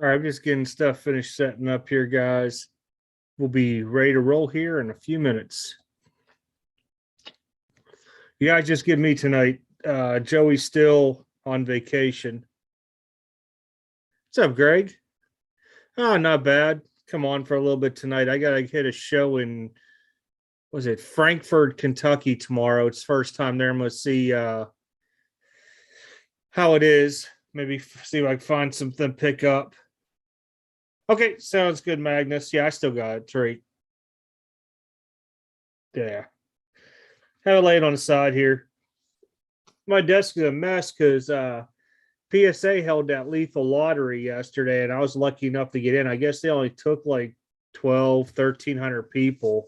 All right, I'm just getting stuff finished setting up here, guys. We'll be ready to roll here in a few minutes. You guys just give me tonight. Joey's still on vacation. What's up, Greg? Oh, not bad. Come on for a little bit tonight. I gotta hit a show in, was it Frankfort, Kentucky tomorrow? It's first time there. I'm gonna see how it is. Maybe see if I can find something to pick up. Okay, sounds good, Magnus. Yeah, I still got it. Right. Yeah. Have it laid on the side here. My desk is a mess because PSA held that lethal lottery yesterday, and I was lucky enough to get in. I guess they only took like 1,300 people.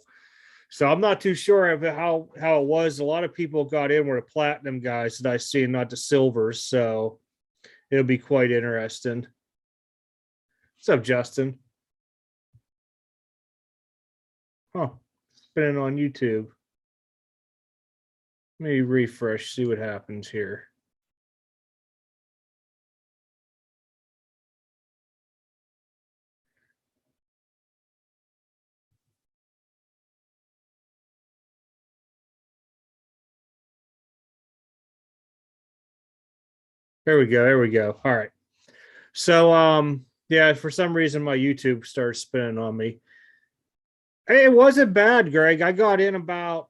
So I'm not too sure of how it was. A lot of people got in were the platinum guys that I see, not the silvers. So it'll be quite interesting. What's up, Justin? Huh. Spinning on YouTube. Let me refresh, see what happens here. There we go. There we go. All right. So yeah, for some reason my YouTube started spinning on me. It wasn't bad, Greg. I got in about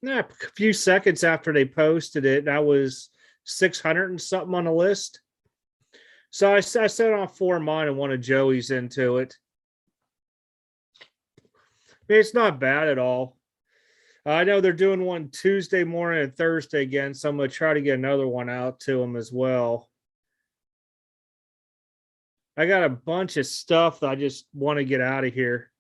a few seconds after they posted it. I was 600 and something on the list. So I set off four of mine and one of Joey's into it. It's not bad at all. I know they're doing one Tuesday morning and Thursday again, so I'm going to try to get another one out to them as well. I got a bunch of stuff that I just want to get out of here.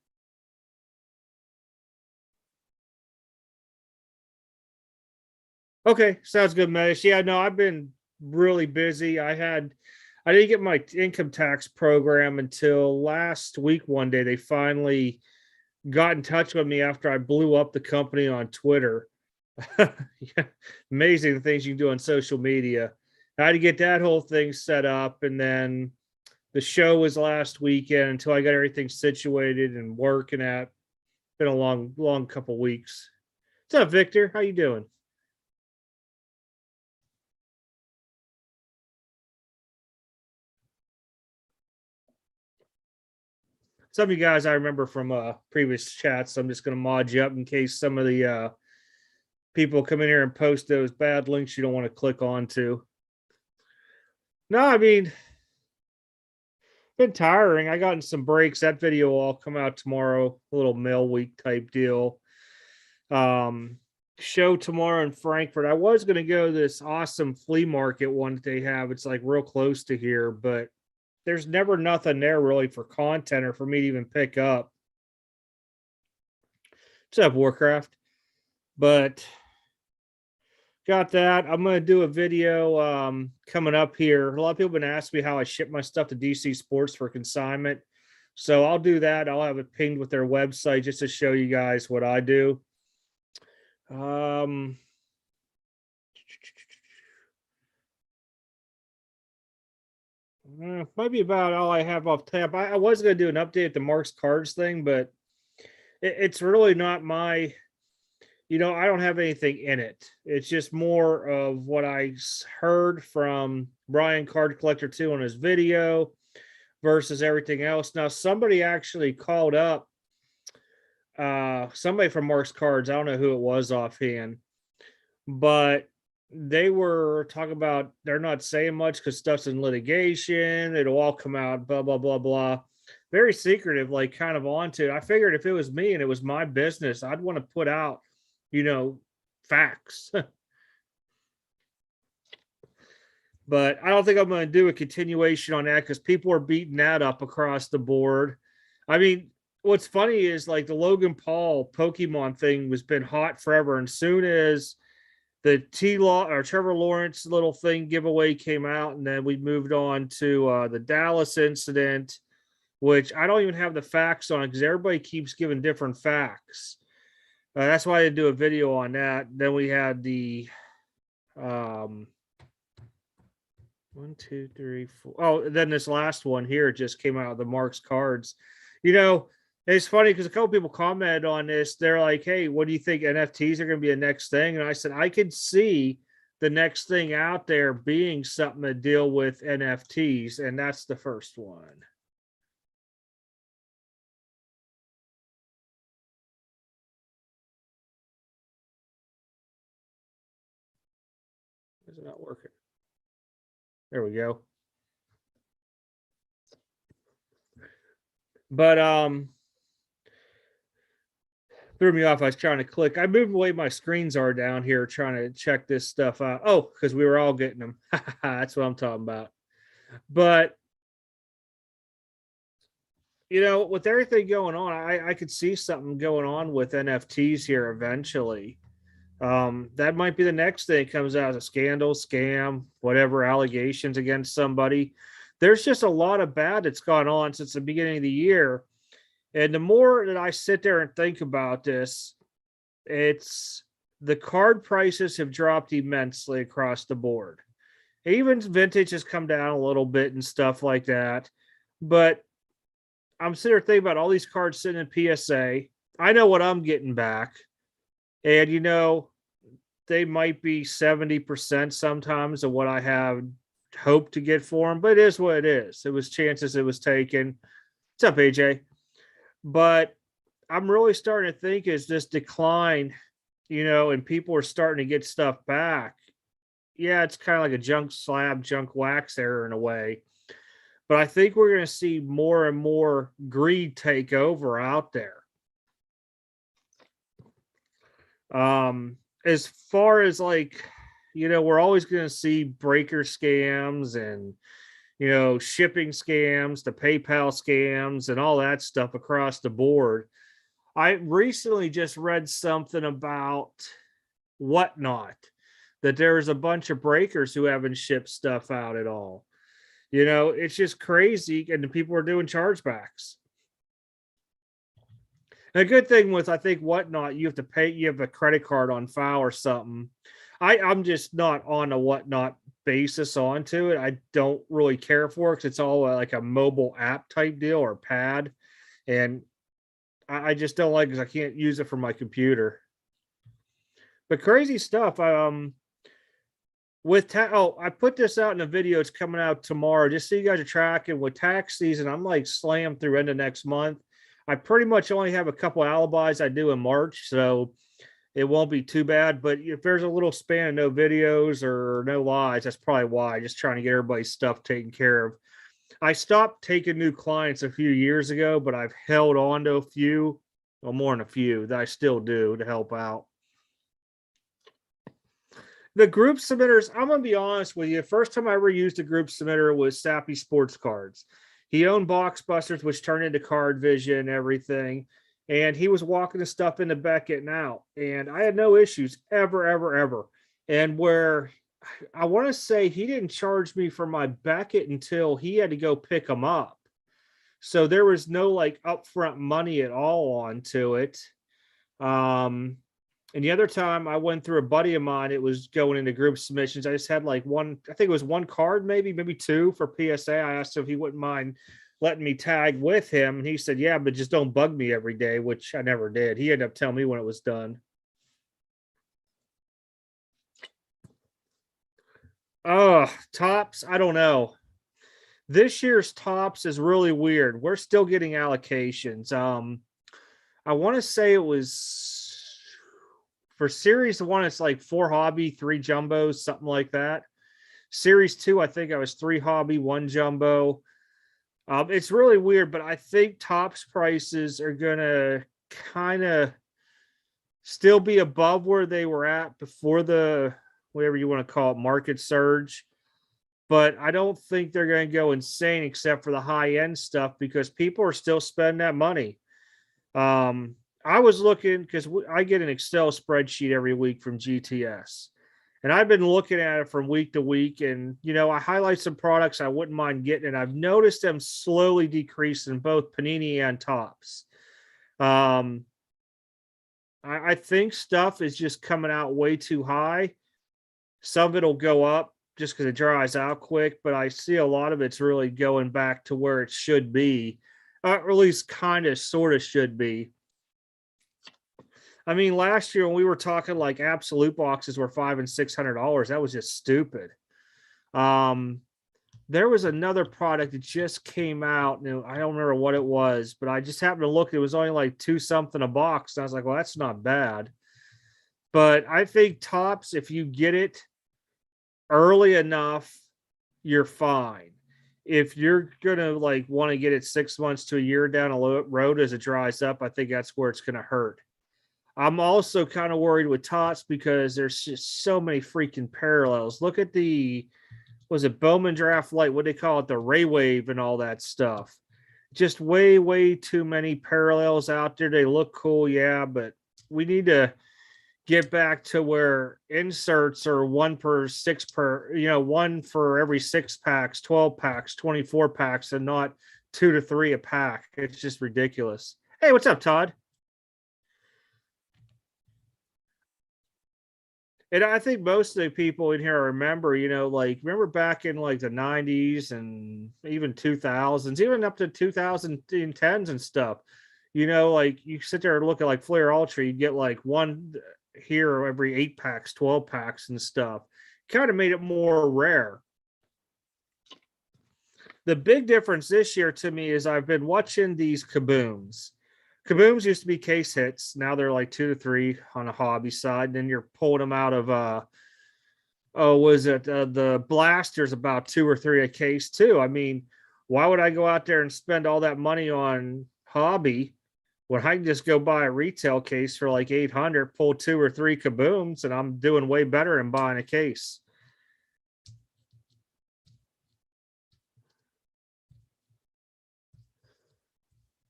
Okay, sounds good, Mesh. Yeah, no, I've been really busy. I didn't get my income tax program until last week. One day they finally got in touch with me after I blew up the company on Twitter. Yeah, amazing the things you can do on social media. I had to get that whole thing set up, and then the show was last weekend until I got everything situated and working at. Been a long couple weeks. What's up, Victor? How you doing? Some of you guys I remember from previous chats. So I'm just going to mod you up in case some of the people come in here and post those bad links you don't want to click onto. No, I mean, been tiring. I got in some breaks. That video will all come out tomorrow. A little mail week type deal. Show tomorrow in Frankfurt. I was going to go to this awesome flea market one that they have. It's like real close to here, but there's never nothing there really for content or for me to even pick up. What's up, Warcraft? But got that. I'm going to do a video coming up here. A lot of people have been asking me how I ship my stuff to DC Sports for consignment. So I'll do that. I'll have it pinged with their website just to show you guys what I do. Might be about all I have off tap. I was going to do an update at the Mark's Cards thing, but it's really not my, I don't have anything in it. It's just more of what I heard from Brian Card Collector 2 on his video versus everything else. Now, somebody actually called up somebody from Mark's Cards. I don't know who it was offhand, but they were talking about they're not saying much because stuff's in litigation. It'll all come out, blah, blah, blah, blah. Very secretive, like kind of onto it. I figured if it was me and it was my business, I'd want to put out, facts. But I don't think I'm going to do a continuation on that because people are beating that up across the board. I mean, what's funny is like the Logan Paul Pokemon thing was been hot forever. And soon as the T-Law or Trevor Lawrence little thing giveaway came out, and then we moved on to the Dallas incident, which I don't even have the facts on because everybody keeps giving different facts. That's why I did do a video on that. Then we had the One, two, three, four. Oh, then this last one here just came out of the Marks cards. You know, it's funny because a couple people commented on this. They're like, "Hey, what do you think NFTs are going to be the next thing?" And I said, I could see the next thing out there being something to deal with NFTs, and that's the first one. Is it not working? There we go. But threw me off. I was trying to click. I moved away. My screens are down here trying to check this stuff out. Oh, because we were all getting them. That's what I'm talking about. But you know, with everything going on, I could see something going on with NFTs here eventually. That might be the next thing that comes out as a scandal, scam, whatever, allegations against somebody. There's just a lot of bad that's gone on since the beginning of the year. And the more that I sit there and think about this, it's the card prices have dropped immensely across the board. Even vintage has come down a little bit and stuff like that. But I'm sitting there thinking about all these cards sitting in PSA. I know what I'm getting back. And, you know, they might be 70% sometimes of what I have hoped to get for them, but it is what it is. It was chances it was taken. What's up, AJ? But I'm really starting to think is this decline, you know, and people are starting to get stuff back. Yeah, it's kind of like a junk slab, junk wax error in a way. But I think we're going to see more and more greed take over out there. As far as like, you know, we're always going to see breaker scams and, you know, shipping scams, the PayPal scams, and all that stuff across the board. I recently just read something about Whatnot, that there's a bunch of breakers who haven't shipped stuff out at all. You know, it's just crazy, and the people are doing chargebacks. And a good thing with, I think, Whatnot, you have to pay, you have a credit card on file or something. I'm just not on a Whatnot basis onto it. I don't really care for it because it's all like a mobile app type deal or pad. And I just don't like because I can't use it for my computer. But crazy stuff. I put this out in a video. It's coming out tomorrow. Just so you guys are tracking with tax season. I'm like slammed through end of next month. I pretty much only have a couple alibis I do in March, so it won't be too bad. But if there's a little span of no videos or no lies, that's probably why. Just trying to get everybody's stuff taken care of. I stopped taking new clients a few years ago, but I've held on to a few, well, more than a few that I still do to help out. The group submitters, I'm going to be honest with you. First time I ever used a group submitter was Sappy Sports Cards. He owned Box Busters, which turned into Card Vision and everything. And he was walking the stuff into Beckett now. And I had no issues ever, ever, ever. And where I want to say he didn't charge me for my Beckett until he had to go pick them up. So there was no like upfront money at all onto it. And the other time I went through a buddy of mine, it was going into group submissions. I just had like one, I think it was one card, maybe two for PSA. I asked him if he wouldn't mind letting me tag with him. And he said, yeah, but just don't bug me every day, which I never did. He ended up telling me when it was done. Oh, tops. I don't know. This year's tops is really weird. We're still getting allocations. I want to say it was for series one, it's like 4 hobby, 3 jumbos, something like that. Series 2, I think I was 3 hobby, 1 jumbo. It's really weird, but I think tops prices are gonna kind of still be above where they were at before the, whatever you want to call it, market surge. But I don't think they're going to go insane except for the high end stuff because people are still spending that money. I was looking because I get an Excel spreadsheet every week from GTS, and I've been looking at it from week to week. And you know, I highlight some products I wouldn't mind getting, and I've noticed them slowly decrease in both Panini and Tops. I think stuff is just coming out way too high. Some of it'll go up, just because it dries out quick, but I see a lot of it's really going back to where it should be, or at least kind of sort of should be. I mean, last year when we were talking like absolute boxes were $500 and $600, that was just stupid. Um, there was another product that just came out. And I don't remember what it was, but I just happened to look. It was only like two something a box. And I was like, well, that's not bad. But I think tops, if you get it early enough, you're fine. If you're gonna like want to get it 6 months to a year down a road as it dries up, I think that's where it's gonna hurt. I'm also kind of worried with tots because there's just so many freaking parallels. Look at the, was it Bowman Draft Light? What do they call it? The Ray Wave and all that stuff. Just way, way too many parallels out there. They look cool, yeah, but we need to get back to where inserts are one per six per, one for every 6 packs, 12 packs, 24 packs, and not 2 to 3 a pack. It's just ridiculous. Hey, what's up, Todd? And I think most of the people in here remember, like remember back in like the 90s and even 2000s, even up to 2010s and stuff. Like you sit there and look at like Flair Ultra, you get like one here every 8 packs, 12 packs and stuff. Kind of made it more rare. The big difference this year to me is I've been watching these kabooms. Kabooms used to be case hits. Now they're like 2 to 3 on a hobby side. And then you're pulling them out of the blasters about 2 or 3 a case too. I mean, why would I go out there and spend all that money on hobby when I can just go buy a retail case for like 800, pull 2 or 3 kabooms, and I'm doing way better than buying a case.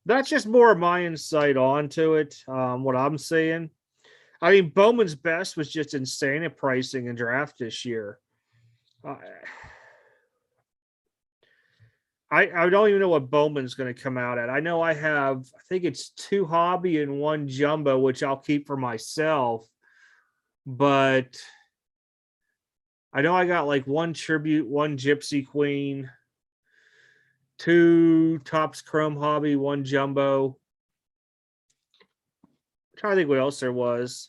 That's just more of my insight onto it. What I'm saying. I mean, Bowman's Best was just insane at pricing and draft this year. I don't even know what Bowman's going to come out at. I know I think it's 2 hobby and 1 jumbo, which I'll keep for myself. But I know I got like 1 tribute, 1 Gypsy Queen, 2 Topps Chrome hobby, 1 jumbo. I'm trying to think what else there was.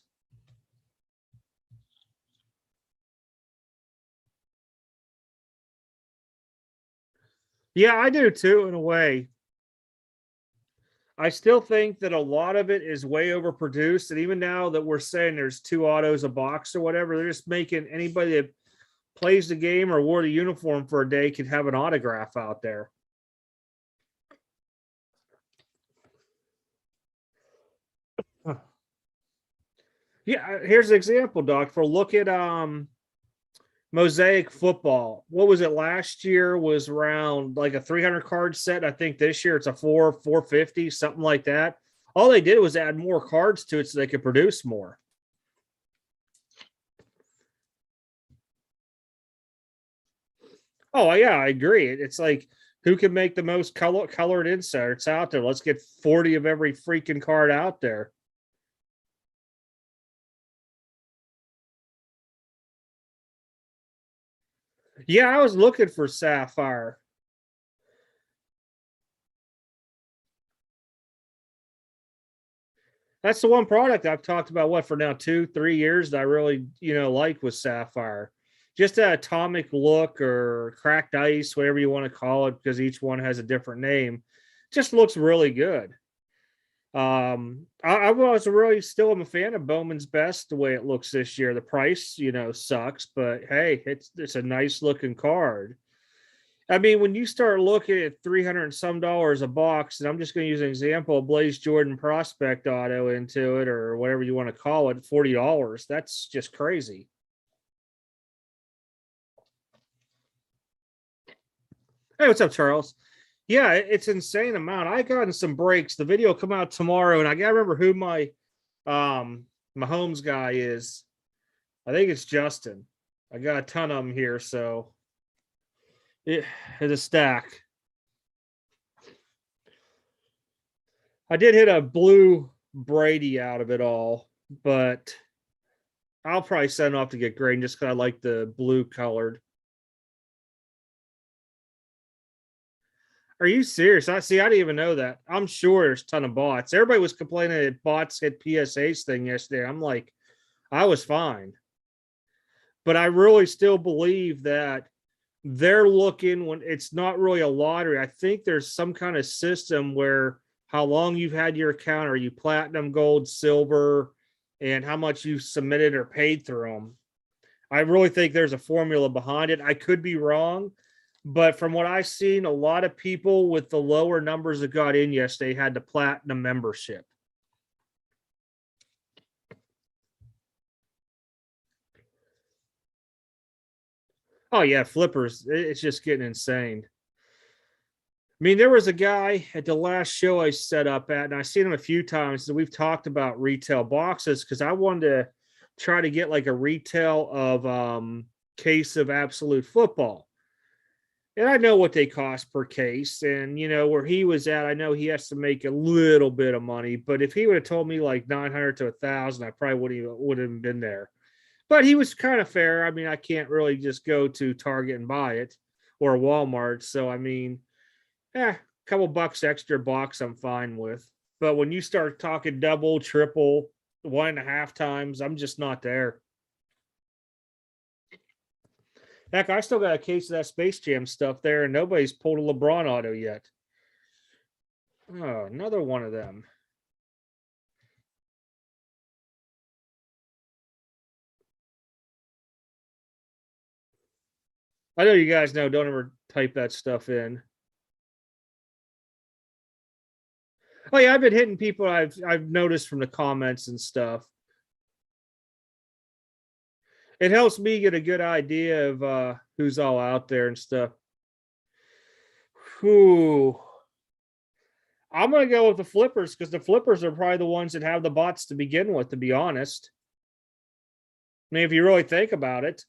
Yeah, I do too, in a way. I still think that a lot of it is way overproduced. And even now that we're saying there's 2 autos a box or whatever, they're just making anybody that plays the game or wore the uniform for a day could have an autograph out there. Yeah, here's an example, Doc. For look at Mosaic Football. What was it last year? Was around like a 300 card set. I think this year it's a 450, something like that. All they did was add more cards to it so they could produce more. Oh yeah, I agree. It's like who can make the most colored inserts out there? Let's get 40 of every freaking card out there. Yeah, I was looking for Sapphire. That's the one product I've talked about what for now 2-3 years that I really like was Sapphire. Just that atomic look or cracked ice, whatever you want to call it, because each one has a different name. Just looks really good. I was really still am a fan of Bowman's Best the way it looks this year. The price, sucks, but hey, it's a nice looking card. I mean, when you start looking at 300 and some dollars a box, and I'm just going to use an example, Blaze Jordan Prospect Auto into it, or whatever you want to call it, $40. That's just crazy. Hey, what's up, Charles? Yeah, it's insane amount. I got in some breaks. The video will come out tomorrow, and I gotta remember who my homes guy is. I think it's Justin. I got a ton of them here, so it's a stack. I did hit a blue Brady out of it all, but I'll probably send off to get graded just because I like the blue colored. Are you serious? I see. I didn't even know that. I'm sure there's a ton of bots. Everybody was complaining that bots hit PSA's thing yesterday. I'm like, I was fine. But I really still believe that they're looking when it's not really a lottery. I think there's some kind of system where how long you've had your account, are you platinum, gold, silver, and how much you submitted or paid through them. I really think there's a formula behind it. I could be wrong, but from what I've seen, a lot of people with the lower numbers that got in yesterday had the platinum membership. Oh yeah, flippers. It's just getting insane. I mean, there was a guy at the last show I set up at, and I've seen him a few times. And we've talked about retail boxes because I wanted to try to get like a retail of case of absolute football. And I know what they cost per case. And you know, where he was at, I know he has to make a little bit of money. But if he would have told me like 900 to 1,000, I probably wouldn't have been there. But he was kind of fair. I mean, I can't really just go to Target and buy it or Walmart. So I mean, a couple bucks extra box, I'm fine with. But when you start talking double, triple, 1.5 times, I'm just not there. Heck, I still got a case of that Space Jam stuff there, and nobody's pulled a LeBron auto yet. Oh, another one of them. I know you guys know, don't ever type that stuff in. Oh yeah, I've been hitting people I've noticed from the comments and stuff. It helps me get a good idea of who's all out there and stuff. Whew. I'm gonna go with the flippers because the flippers are probably the ones that have the bots to begin with, to be honest. I mean, if you really think about it.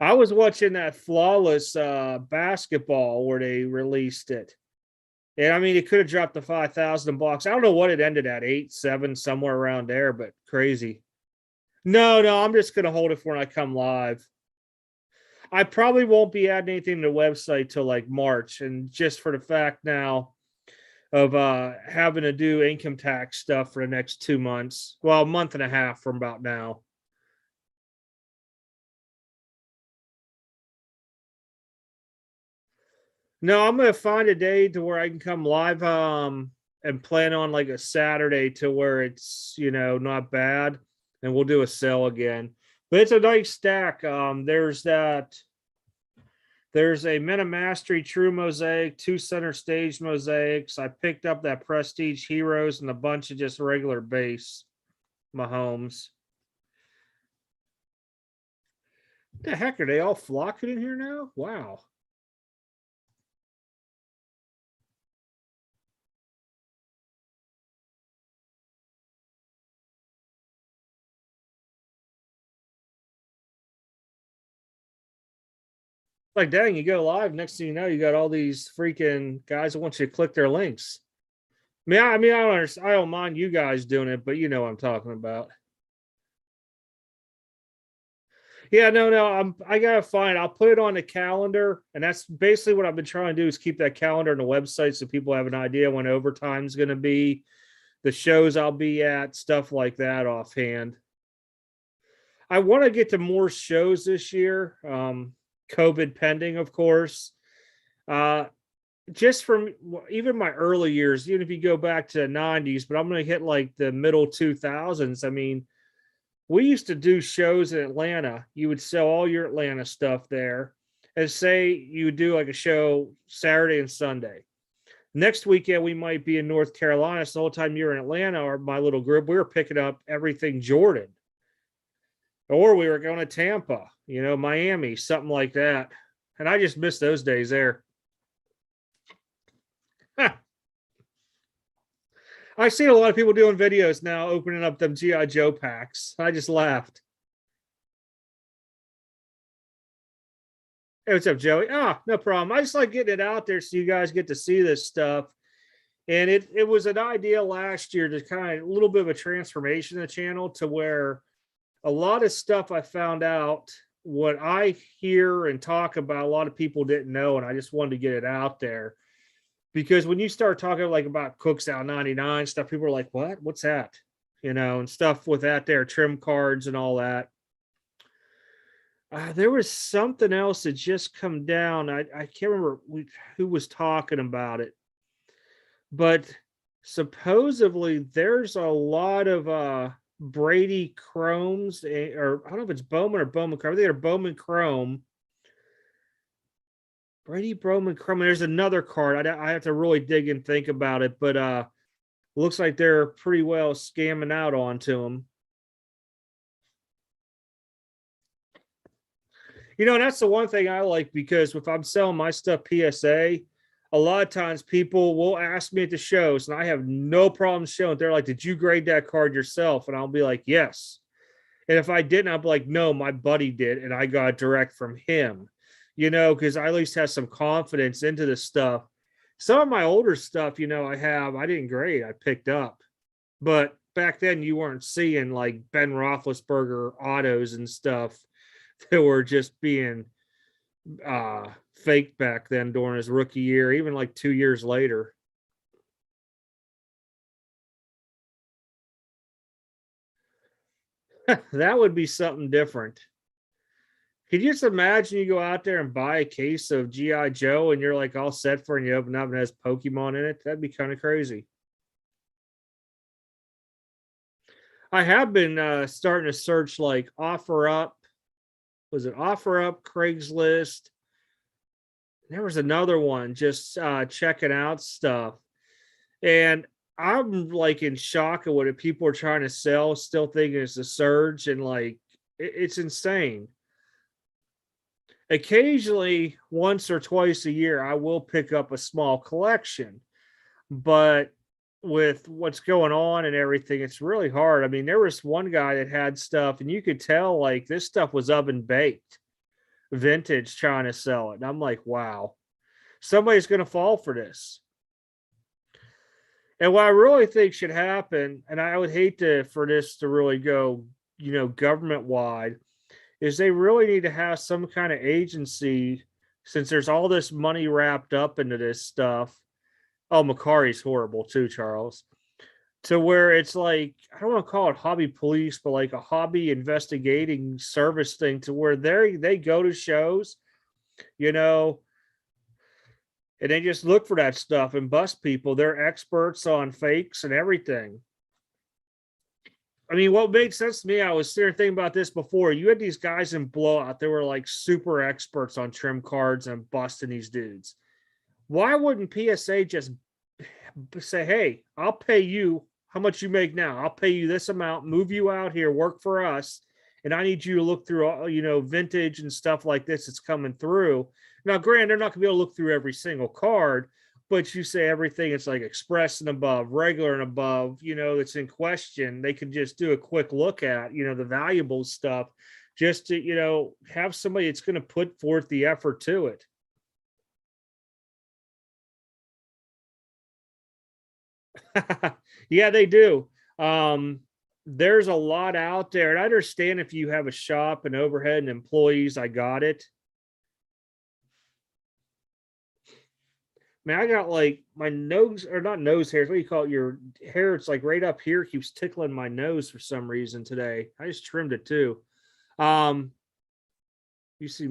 I was watching that flawless basketball where they released it. And I mean, it could have dropped to 5,000 blocks. I don't know what it ended at, 8, 7, somewhere around there, but crazy. No, I'm just gonna hold it for when I come live. I probably won't be adding anything to the website till like March, and just for the fact now of having to do income tax stuff for the next 2 months. Well, a month and a half from about now. No, I'm gonna find a day to where I can come live and plan on like a Saturday to where it's, you know, not bad, and we'll do a sale again. But it's a nice stack. There's a Meta Mastery True Mosaic, 2 center stage mosaics. I picked up that Prestige Heroes and a bunch of just regular base Mahomes. What the heck, are they all flocking in here now? Wow. Like, dang, you go live. Next thing you know, you got all these freaking guys that want you to click their links. I don't understand. I don't mind you guys doing it, but you know what I'm talking about. Yeah, no. I gotta find. I'll put it on the calendar, and that's basically what I've been trying to do is keep that calendar on the website so people have an idea when overtime's going to be, the shows I'll be at, stuff like that offhand. I want to get to more shows this year. COVID pending, of course. Uh, just from even my early years, even if you go back to the 90s, but I'm going to hit like the middle 2000s. I mean, we used to do shows in Atlanta. You would sell all your Atlanta stuff there. And say you would do like a show Saturday and Sunday. Next weekend, we might be in North Carolina. So the whole time you're in Atlanta, or my little group, we were picking up everything Jordan. Or we were going to Tampa, you know, Miami, something like that. And I just miss those days there. I see a lot of people doing videos now opening up them G.I. Joe packs. I just laughed. Hey, what's up, Joey? No problem. I just like getting it out there so you guys get to see this stuff. And it was an idea last year to kind of a little bit of a transformation of the channel to where a lot of stuff I found out what I hear and talk about, a lot of people didn't know, and I just wanted to get it out there. Because when you start talking like about Cooks Out 99 stuff, people are like, what? What's that? And stuff with that there, trim cards and all that. There was something else that just come down. I can't remember who was talking about it, but supposedly there's a lot of Brady Chromes, or I don't know if it's Bowman or Bowman Chrome. I think they're Bowman Chrome. Brady Bowman Chrome. There's another card. I have to really dig and think about it, but looks like they're pretty well scamming out onto them. And that's the one thing I like, because if I'm selling my stuff PSA, a lot of times people will ask me at the shows, and I have no problem showing it. They're like, did you grade that card yourself? And I'll be like, yes. And if I didn't, I'll be like, no, my buddy did, and I got it direct from him, because I at least have some confidence into this stuff. Some of my older stuff, I didn't grade, I picked up. But back then you weren't seeing like Ben Roethlisberger autos and stuff that were just being faked back then during his rookie year, even like 2 years later. That would be something different. Could you just imagine you go out there and buy a case of G.I. Joe and you're like all set for it, and you open up and it has Pokemon in it? That'd be kind of crazy. I have been starting to search like OfferUp. Was it OfferUp, Craigslist? There was another one, just checking out stuff. And I'm like in shock at what people are trying to sell, still thinking it's a surge, and like it's insane. Occasionally, once or twice a year, I will pick up a small collection, but with what's going on and everything, it's really hard. I mean, there was one guy that had stuff, and you could tell like this stuff was oven baked, vintage, trying to sell it. And I'm like, wow, somebody's going to fall for this. And what I really think should happen, and I would hate for this to really go, government wide, is they really need to have some kind of agency, since there's all this money wrapped up into this stuff. Oh, Macari's horrible too, Charles. To where it's like, I don't want to call it hobby police, but like a hobby investigating service thing, to where they go to shows, and they just look for that stuff and bust people. They're experts on fakes and everything. I mean, what made sense to me, I was sitting thinking about this before. You had these guys in Blowout, they were like super experts on trim cards and busting these dudes. Why wouldn't PSA just say, hey, I'll pay you how much you make now? I'll pay you this amount, move you out here, work for us. And I need you to look through all, vintage and stuff like this that's coming through. Now, granted, they're not going to be able to look through every single card, but you say everything, it's like express and above, regular and above, that's in question. They can just do a quick look at, the valuable stuff, just to, have somebody that's going to put forth the effort to it. Yeah, they do. There's a lot out there, and I understand if you have a shop and overhead and employees, I got it. Man, I got like my nose, or not nose hairs. What do you call it? Your hair, it's like right up here, keeps tickling my nose for some reason today. I just trimmed it too. You see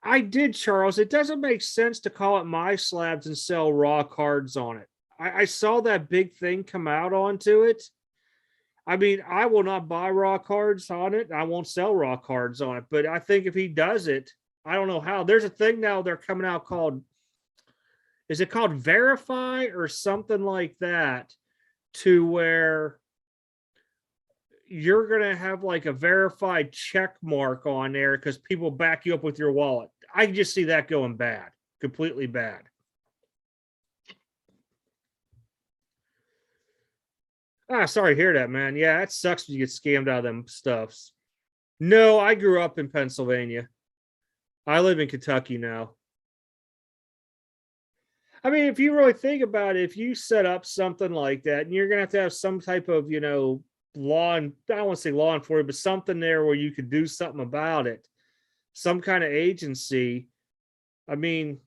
I did, Charles. It doesn't make sense to call it My Slabs and sell raw cards on it. I saw that big thing come out onto it. I mean, I will not buy raw cards on it. I won't sell raw cards on it. But I think if he does it, I don't know how. There's a thing now they're coming out called, is it called Verify or something like that, to where you're going to have like a verified check mark on there because people back you up with your wallet. I can just see that going bad, completely bad. Sorry to hear that, man. Yeah, that sucks when you get scammed out of them stuffs. No, I grew up in Pennsylvania. I live in Kentucky now. I mean, if you really think about it, if you set up something like that, and you're going to have some type of, law, and I don't want to say law enforcement, but something there where you could do something about it. some kind of agency. I mean,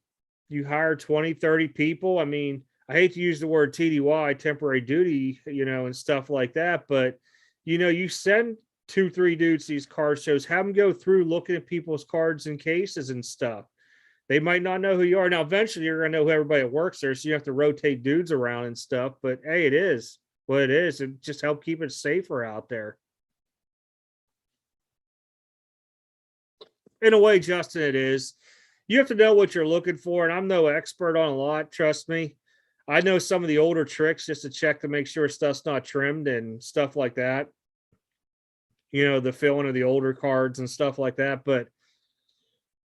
you hire 20, 30 people. I mean, I hate to use the word TDY, temporary duty, and stuff like that. But, you send 2, 3 dudes to these card shows, have them go through looking at people's cards and cases and stuff. They might not know who you are. Now, eventually you're going to know who everybody that works there. So you have to rotate dudes around and stuff. But hey, it is what it is. It just help keep it safer out there. In a way, Justin, it is. You have to know what you're looking for. And I'm no expert on a lot, trust me. I know some of the older tricks just to check to make sure stuff's not trimmed and stuff like that. The filling of the older cards and stuff like that. But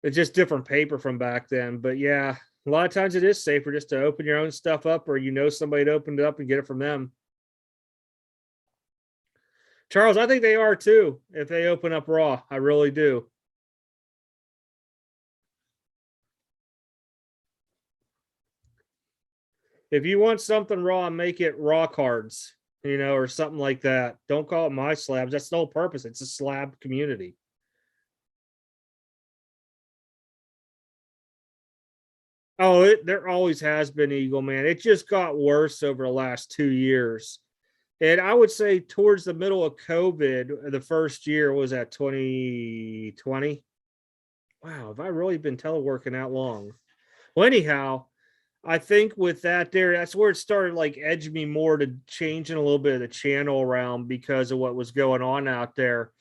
it's just different paper from back then. But yeah, a lot of times it is safer just to open your own stuff up, or somebody to open it up and get it from them. Charles, I think they are too, if they open up raw. I really do. If you want something raw, make it raw cards, or something like that. Don't call it my slabs. That's the whole purpose. It's a slab community. Oh, there always has been Eagle, man. It just got worse over the last 2 years. And I would say towards the middle of COVID, the first year was at 2020. Wow, have I really been teleworking that long? Well, anyhow, I think with that there, that's where it started like edging me more to changing a little bit of the channel around because of what was going on out there.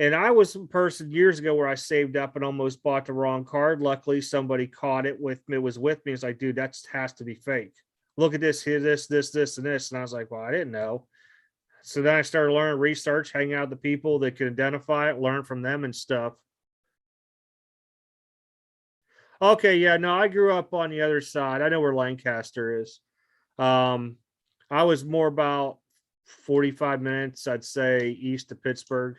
And I was a person years ago where I saved up and almost bought the wrong card. Luckily, somebody caught it with me. It was with me. It's like, dude, that has to be fake. Look at this, here, this, and this. And I was like, well, I didn't know. So then I started learning research, hanging out with the people that could identify it, learn from them and stuff. Okay, yeah, no, I grew up on the other side. I know where Lancaster is. Um, I was more about 45 minutes, I'd say, east of Pittsburgh.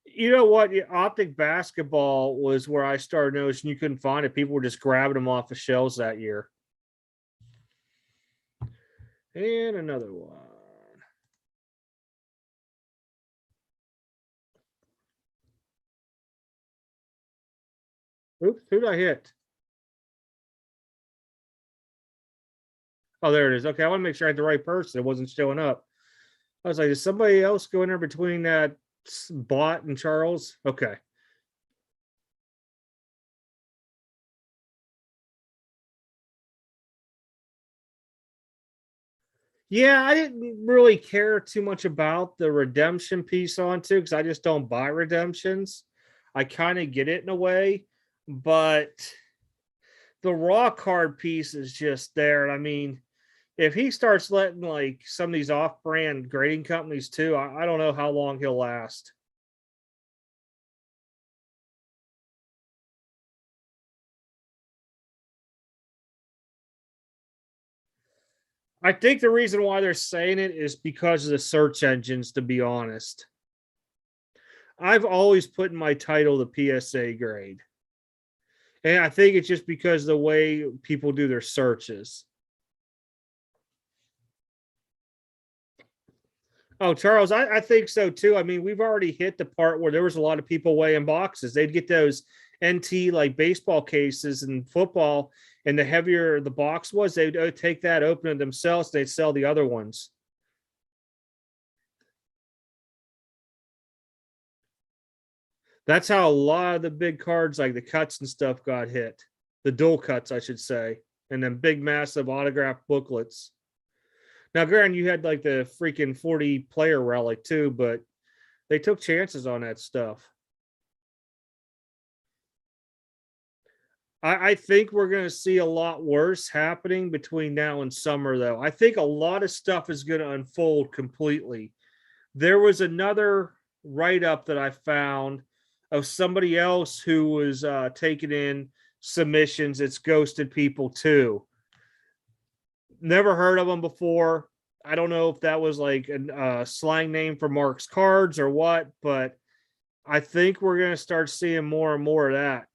You know what? Optic basketball was where I started noticing you couldn't find it. People were just grabbing them off the shelves that year. And another one. Oops, who did I hit? Oh, there it is. Okay, I want to make sure I had the right person. It wasn't showing up. I was like, is somebody else going there between that bot and Charles? Okay. Yeah, I didn't really care too much about the redemption piece onto because I just don't buy redemptions. I kind of get it in a way, but the raw card piece is just there. And I mean, if he starts letting like some of these off-brand grading companies too, I don't know how long he'll last. I think the reason why they're saying it is because of the search engines, to be honest. I've always put in my title the PSA grade. And I think it's just because of the way people do their searches. Oh, Charles, I think so too. I mean, we've already hit the part where there was a lot of people weighing boxes. They'd get those NT like baseball cases and football, and the heavier the box was, they'd take that, open it themselves, they'd sell the other ones. That's how a lot of the big cards, like the cuts and stuff, got hit. The dual cuts, I should say, and then big, massive autograph booklets. Now, granted, you had like the freaking 40 player relic too, but they took chances on that stuff. I think we're going to see a lot worse happening between now and summer, though. I think a lot of stuff is going to unfold completely. There was another write up that I found of somebody else who was taking in submissions. It's ghosted people too. Never heard of them before. I don't know if that was like a slang name for Mark's cards or what, but I think we're going to start seeing more and more of that.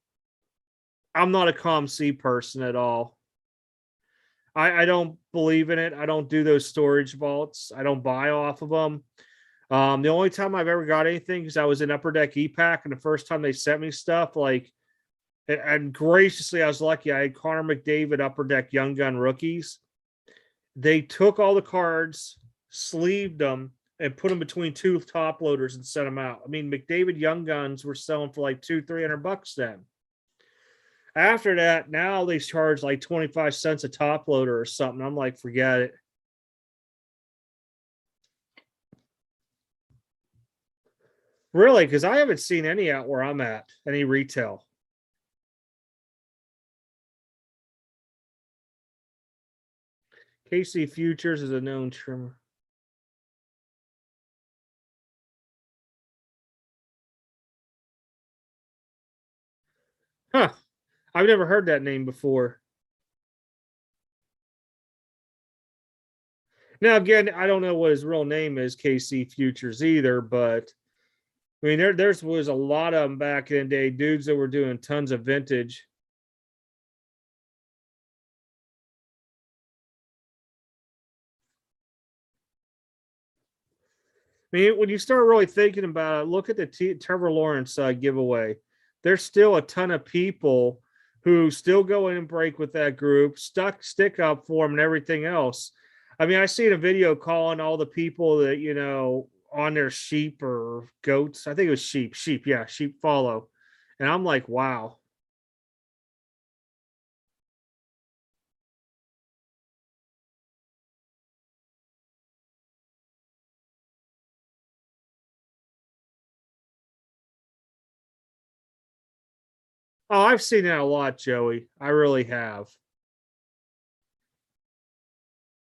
I'm not a ComC person at all. I don't believe in it. I don't do those storage vaults. I don't buy off of them. The only time I've ever got anything is I was in Upper Deck EPAC, and the first time they sent me stuff, like, and graciously, I was lucky. I had Connor McDavid Upper Deck Young Gun rookies. They took all the cards, sleeved them, and put them between two top loaders and sent them out. I mean, McDavid Young Guns were selling for like $200-300 then. After that, now they charge like 25 cents a top loader or something. I'm like, forget it. Really, because I haven't seen any out where I'm at, any retail. KC Futures is a known trimmer. Huh. I've never heard that name before. Now, again, I don't know what his real name is, KC Futures either, but I mean, there was a lot of them back in the day, dudes that were doing tons of vintage. I mean, when you start really thinking about it, look at the Trevor Lawrence giveaway. There's still a ton of people who still go in and break with that group, stick up for them and everything else. I mean, I seen a video calling all the people that, on their sheep or goats. I think it was sheep. Yeah, sheep follow. And I'm like, wow. Oh, I've seen that a lot, Joey. I really have.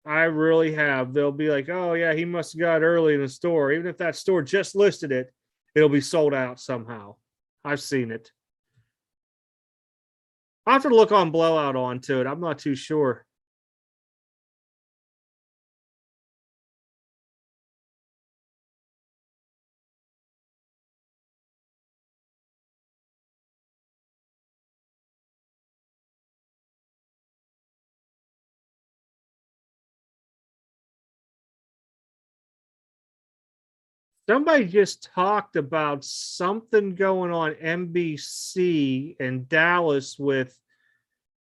I really have. They'll be like, oh, yeah, he must have got early in the store. Even if that store just listed it, it'll be sold out somehow. I've seen it. I have to look on Blowout onto it. I'm not too sure. Somebody just talked about something going on NBC in Dallas with,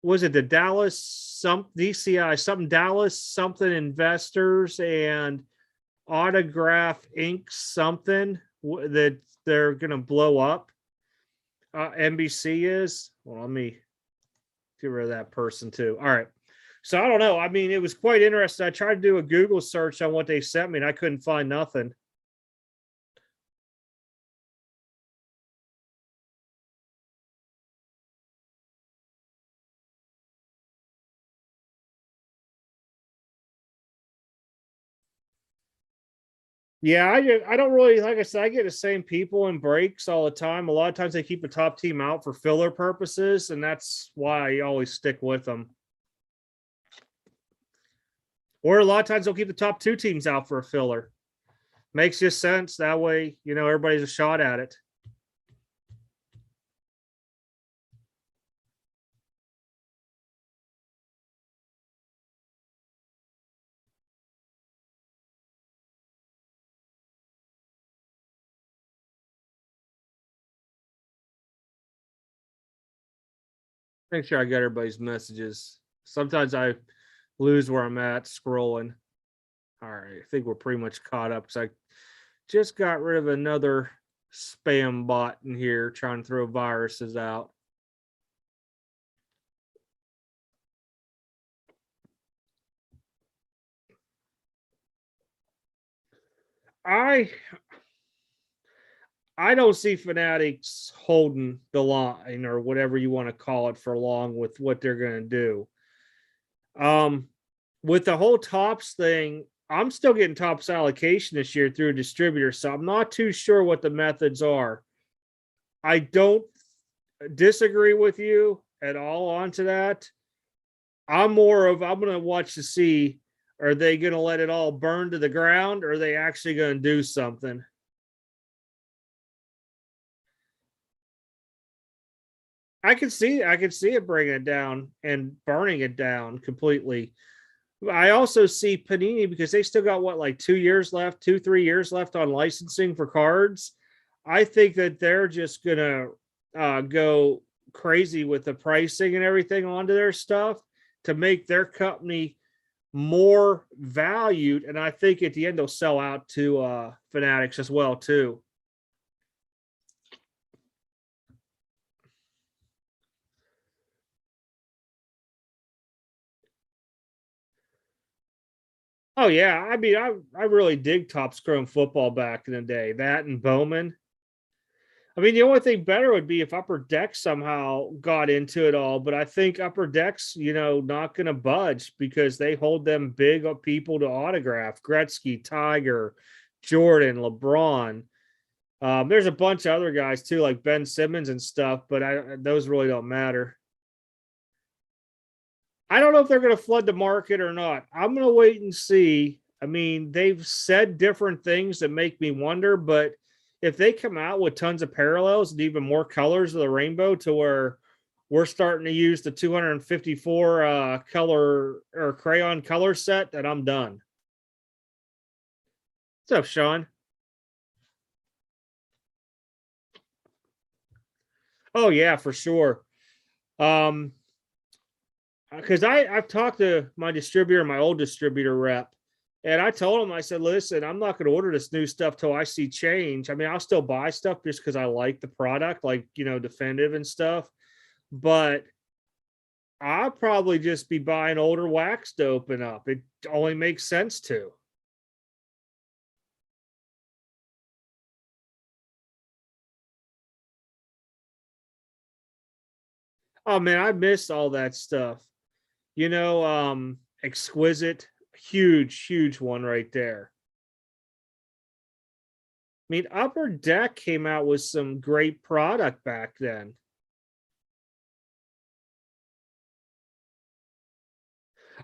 was it the Dallas DCI, something Dallas, something investors and Autograph Inc. something that they're going to blow up. NBC is. Well, let me get rid of that person too. All right. So I don't know. I mean, it was quite interesting. I tried to do a Google search on what they sent me and I couldn't find nothing. Yeah, I don't really, like I said, I get the same people in breaks all the time. A lot of times they keep the top team out for filler purposes, and that's why I always stick with them. Or a lot of times they'll keep the top two teams out for a filler. Makes just sense. That way, everybody's a shot at it. Make sure I got everybody's messages. Sometimes I lose where I'm at scrolling. All right, I think we're pretty much caught up because I just got rid of another spam bot in here trying to throw viruses out. I don't see Fanatics holding the line or whatever you want to call it for long with what they're going to do. With the whole tops thing, I'm still getting tops allocation this year through a distributor, so I'm not too sure what the methods are. I don't disagree with you at all onto that. I'm going to watch to see, are they going to let it all burn to the ground or are they actually going to do something? I could see it bringing it down and burning it down completely. I also see Panini because they still got what, like 2 years left, 3 years left on licensing for cards. I think that they're just gonna go crazy with the pricing and everything onto their stuff to make their company more valued. And I think at the end they'll sell out to Fanatics as well too. Oh yeah, I mean, I really dig Top Scrum football back in the day. That and Bowman. I mean, the only thing better would be if Upper Deck somehow got into it all, but I think Upper Deck's, not going to budge because they hold them big people to autograph. Gretzky, Tiger, Jordan, LeBron. There's a bunch of other guys too, like Ben Simmons and stuff, but those really don't matter. I don't know if they're going to flood the market or not. I'm going to wait and see. I mean, they've said different things that make me wonder, but if they come out with tons of parallels and even more colors of the rainbow to where we're starting to use the 254 color or crayon color set, then I'm done. What's up, Sean? Oh yeah, for sure. Because I've talked to my distributor, my old distributor rep, and I told him, I said, listen, I'm not going to order this new stuff till I see change. I mean, I'll still buy stuff just because I like the product, like, Definitive and stuff. But I'll probably just be buying older wax to open up. It only makes sense to. Oh man, I missed all that stuff. Exquisite, huge, huge one right there. I mean, Upper Deck came out with some great product back then.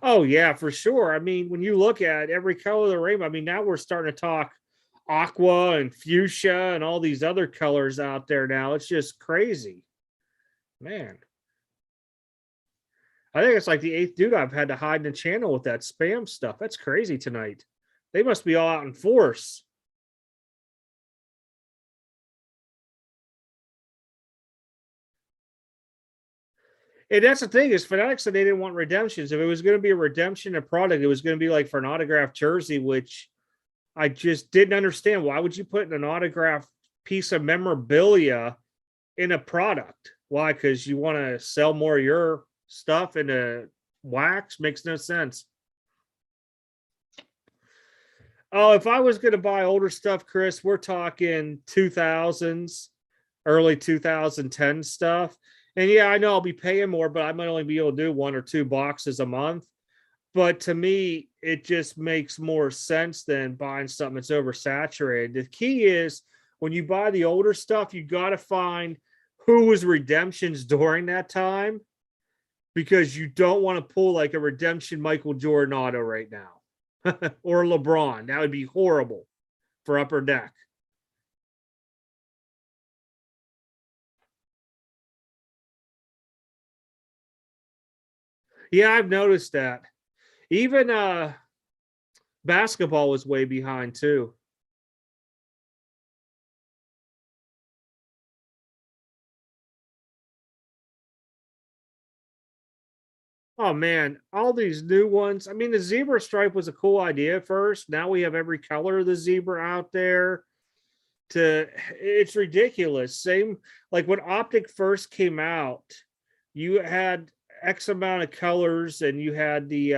Oh yeah, for sure. I mean, when you look at every color of the rainbow, I mean, now we're starting to talk aqua and fuchsia and all these other colors out there now. It's just crazy. Man. I think it's like the eighth dude I've had to hide in the channel with that spam stuff. That's crazy tonight. They must be all out in force. And that's the thing is Fanatics said they didn't want redemptions. If it was going to be a redemption a product, it was going to be like for an autographed jersey, which I just didn't understand. Why would you put an autographed piece of memorabilia in a product? Why? Because you want to sell more of your stuff in a wax? Makes no sense. Oh, if I was going to buy older stuff, Chris, we're talking 2000s, early 2010 stuff. And yeah, I know I'll be paying more, but I might only be able to do one or two boxes a month. But to me, it just makes more sense than buying something that's oversaturated. The key is when you buy the older stuff, you got to find who was redemptions during that time because you don't want to pull like a redemption Michael Jordan auto right now or LeBron. That would be horrible for Upper Deck. Yeah, I've noticed that. Even basketball was way behind too. Oh man, all these new ones. I mean, the zebra stripe was a cool idea at first. Now we have every color of the zebra out there. To it's ridiculous. Same like when Optic first came out, you had X amount of colors, and you had the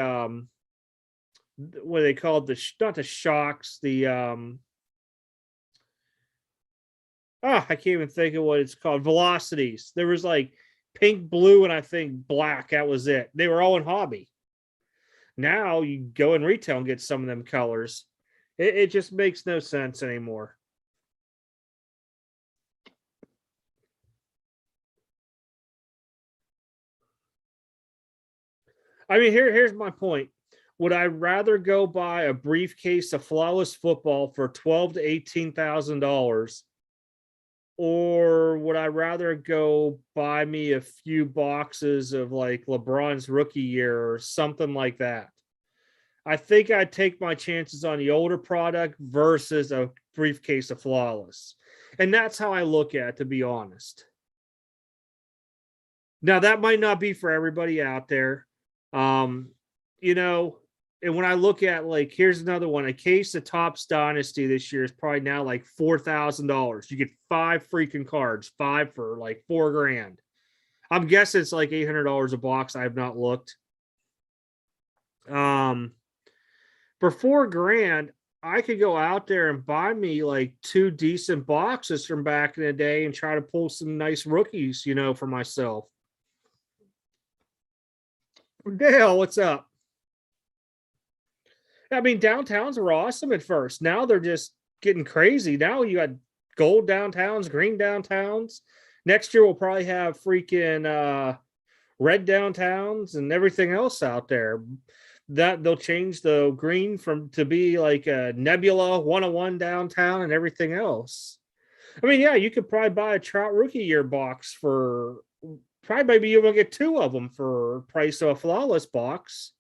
what they called the not the shocks, the I can't even think of what it's called. Velocities. There was like pink, blue, and I think black. That was it. They were all in hobby. Now you go in retail and get some of them colors. It just makes no sense anymore. I mean, here's my point. Would I rather go buy a briefcase of flawless football for 12 to $18,000, or would I rather go buy me a few boxes of like LeBron's rookie year or something like that? I think I'd take my chances on the older product versus a briefcase of Flawless. And that's how I look at it, to be honest. Now, that might not be for everybody out there. Um, you know, and when I look at, like, here's another one, a case of Topps Dynasty this year is probably now like $4,000. You get 5 freaking cards, 5 for like $4,000. I'm guessing it's like $800 a box. I have not looked. Um, for $4,000, I could go out there and buy me like 2 decent boxes from back in the day and try to pull some nice rookies, for myself. Dale, what's up? I mean, downtowns were awesome at first. Now they're just getting crazy. Now you got gold downtowns, green downtowns. Next year we'll probably have freaking red downtowns and everything else out there. That they'll change the green from to be like a Nebula 101 downtown and everything else. I mean, yeah, you could probably buy a Trout Rookie Year box for probably maybe you will get 2 of them for price of a Flawless box.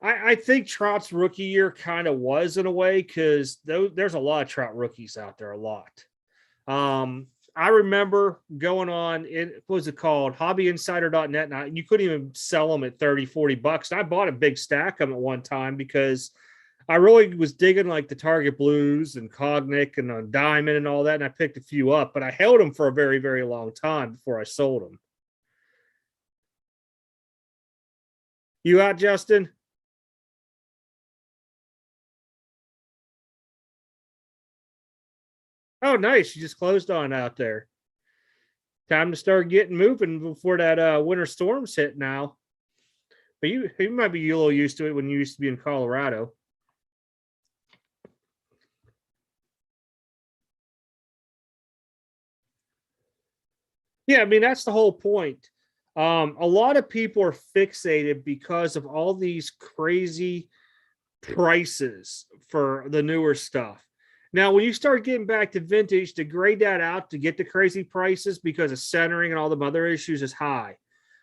I think Trout's rookie year kind of was in a way because there's a lot of Trout rookies out there, a lot. I remember going on, what was it called? Hobbyinsider.net. And you couldn't even sell them at 30, 40 bucks. And I bought a big stack of them at one time because I really was digging like the Target Blues and Cognic and on Diamond and all that. And I picked a few up, but I held them for a very, very long time before I sold them. You out, Justin? Oh, nice. You just closed on out there. Time to start getting moving before that winter storms hit now. But you might be a little used to it when you used to be in Colorado. Yeah, I mean, that's the whole point. A lot of people are fixated because of all these crazy prices for the newer stuff. Now, when you start getting back to vintage, to grade that out to get the crazy prices because of centering and all the other issues is high.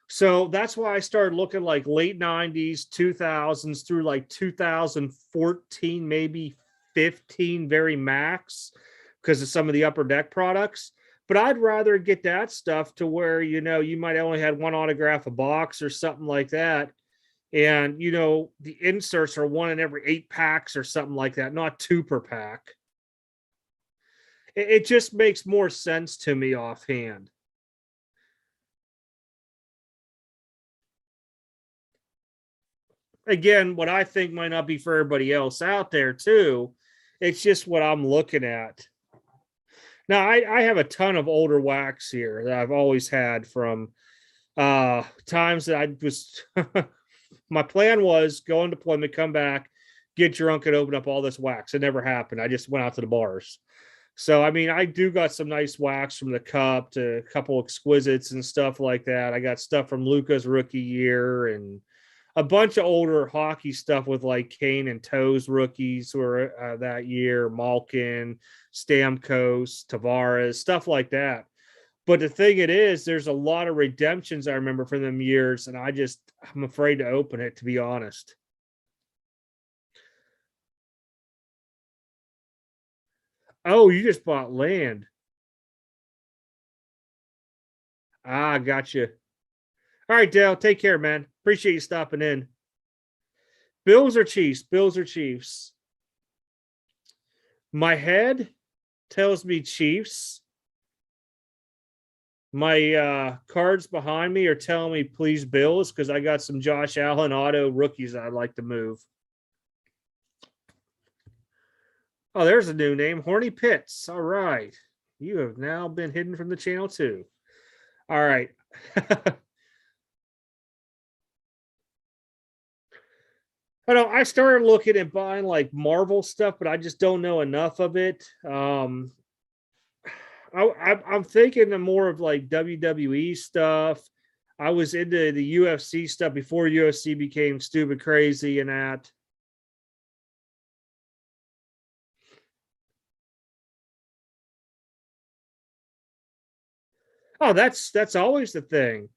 So that's why I started looking like late 90s, 2000s through like 2014, maybe 15, very max, because of some of the upper deck products. But I'd rather get that stuff to where, you might only had one autograph a box or something like that. And, the inserts are 1 in every 8 packs or something like that, not 2 per pack. It just makes more sense to me offhand. Again, what I think might not be for everybody else out there too. It's just what I'm looking at. Now, I have a ton of older wax here that I've always had from times that I was my plan was go on deployment, come back, get drunk, and open up all this wax. It never happened. I just went out to the bars. So, I mean, I do got some nice wax from the Cup to a couple exquisites and stuff like that. I got stuff from Luca's rookie year and a bunch of older hockey stuff with like Kane and Toews rookies who were that year, Malkin, Stamkos, Tavares, stuff like that. But the thing it is, there's a lot of redemptions I remember from them years, and I'm afraid to open it, to be honest. Oh, you just bought land. Ah, gotcha. All right, Dale, take care, man. Appreciate you stopping in. Bills or Chiefs? Bills or Chiefs? My head tells me Chiefs. My cards behind me are telling me please Bills because I got some Josh Allen auto rookies I'd like to move. Oh, there's a new name, Horny Pits. All right. You have now been hidden from the channel too. All right. I know I started looking at buying like Marvel stuff, but I just don't know enough of it. I'm thinking of more of like WWE stuff. I was into the UFC stuff before UFC became stupid crazy and that. Oh, that's always the thing.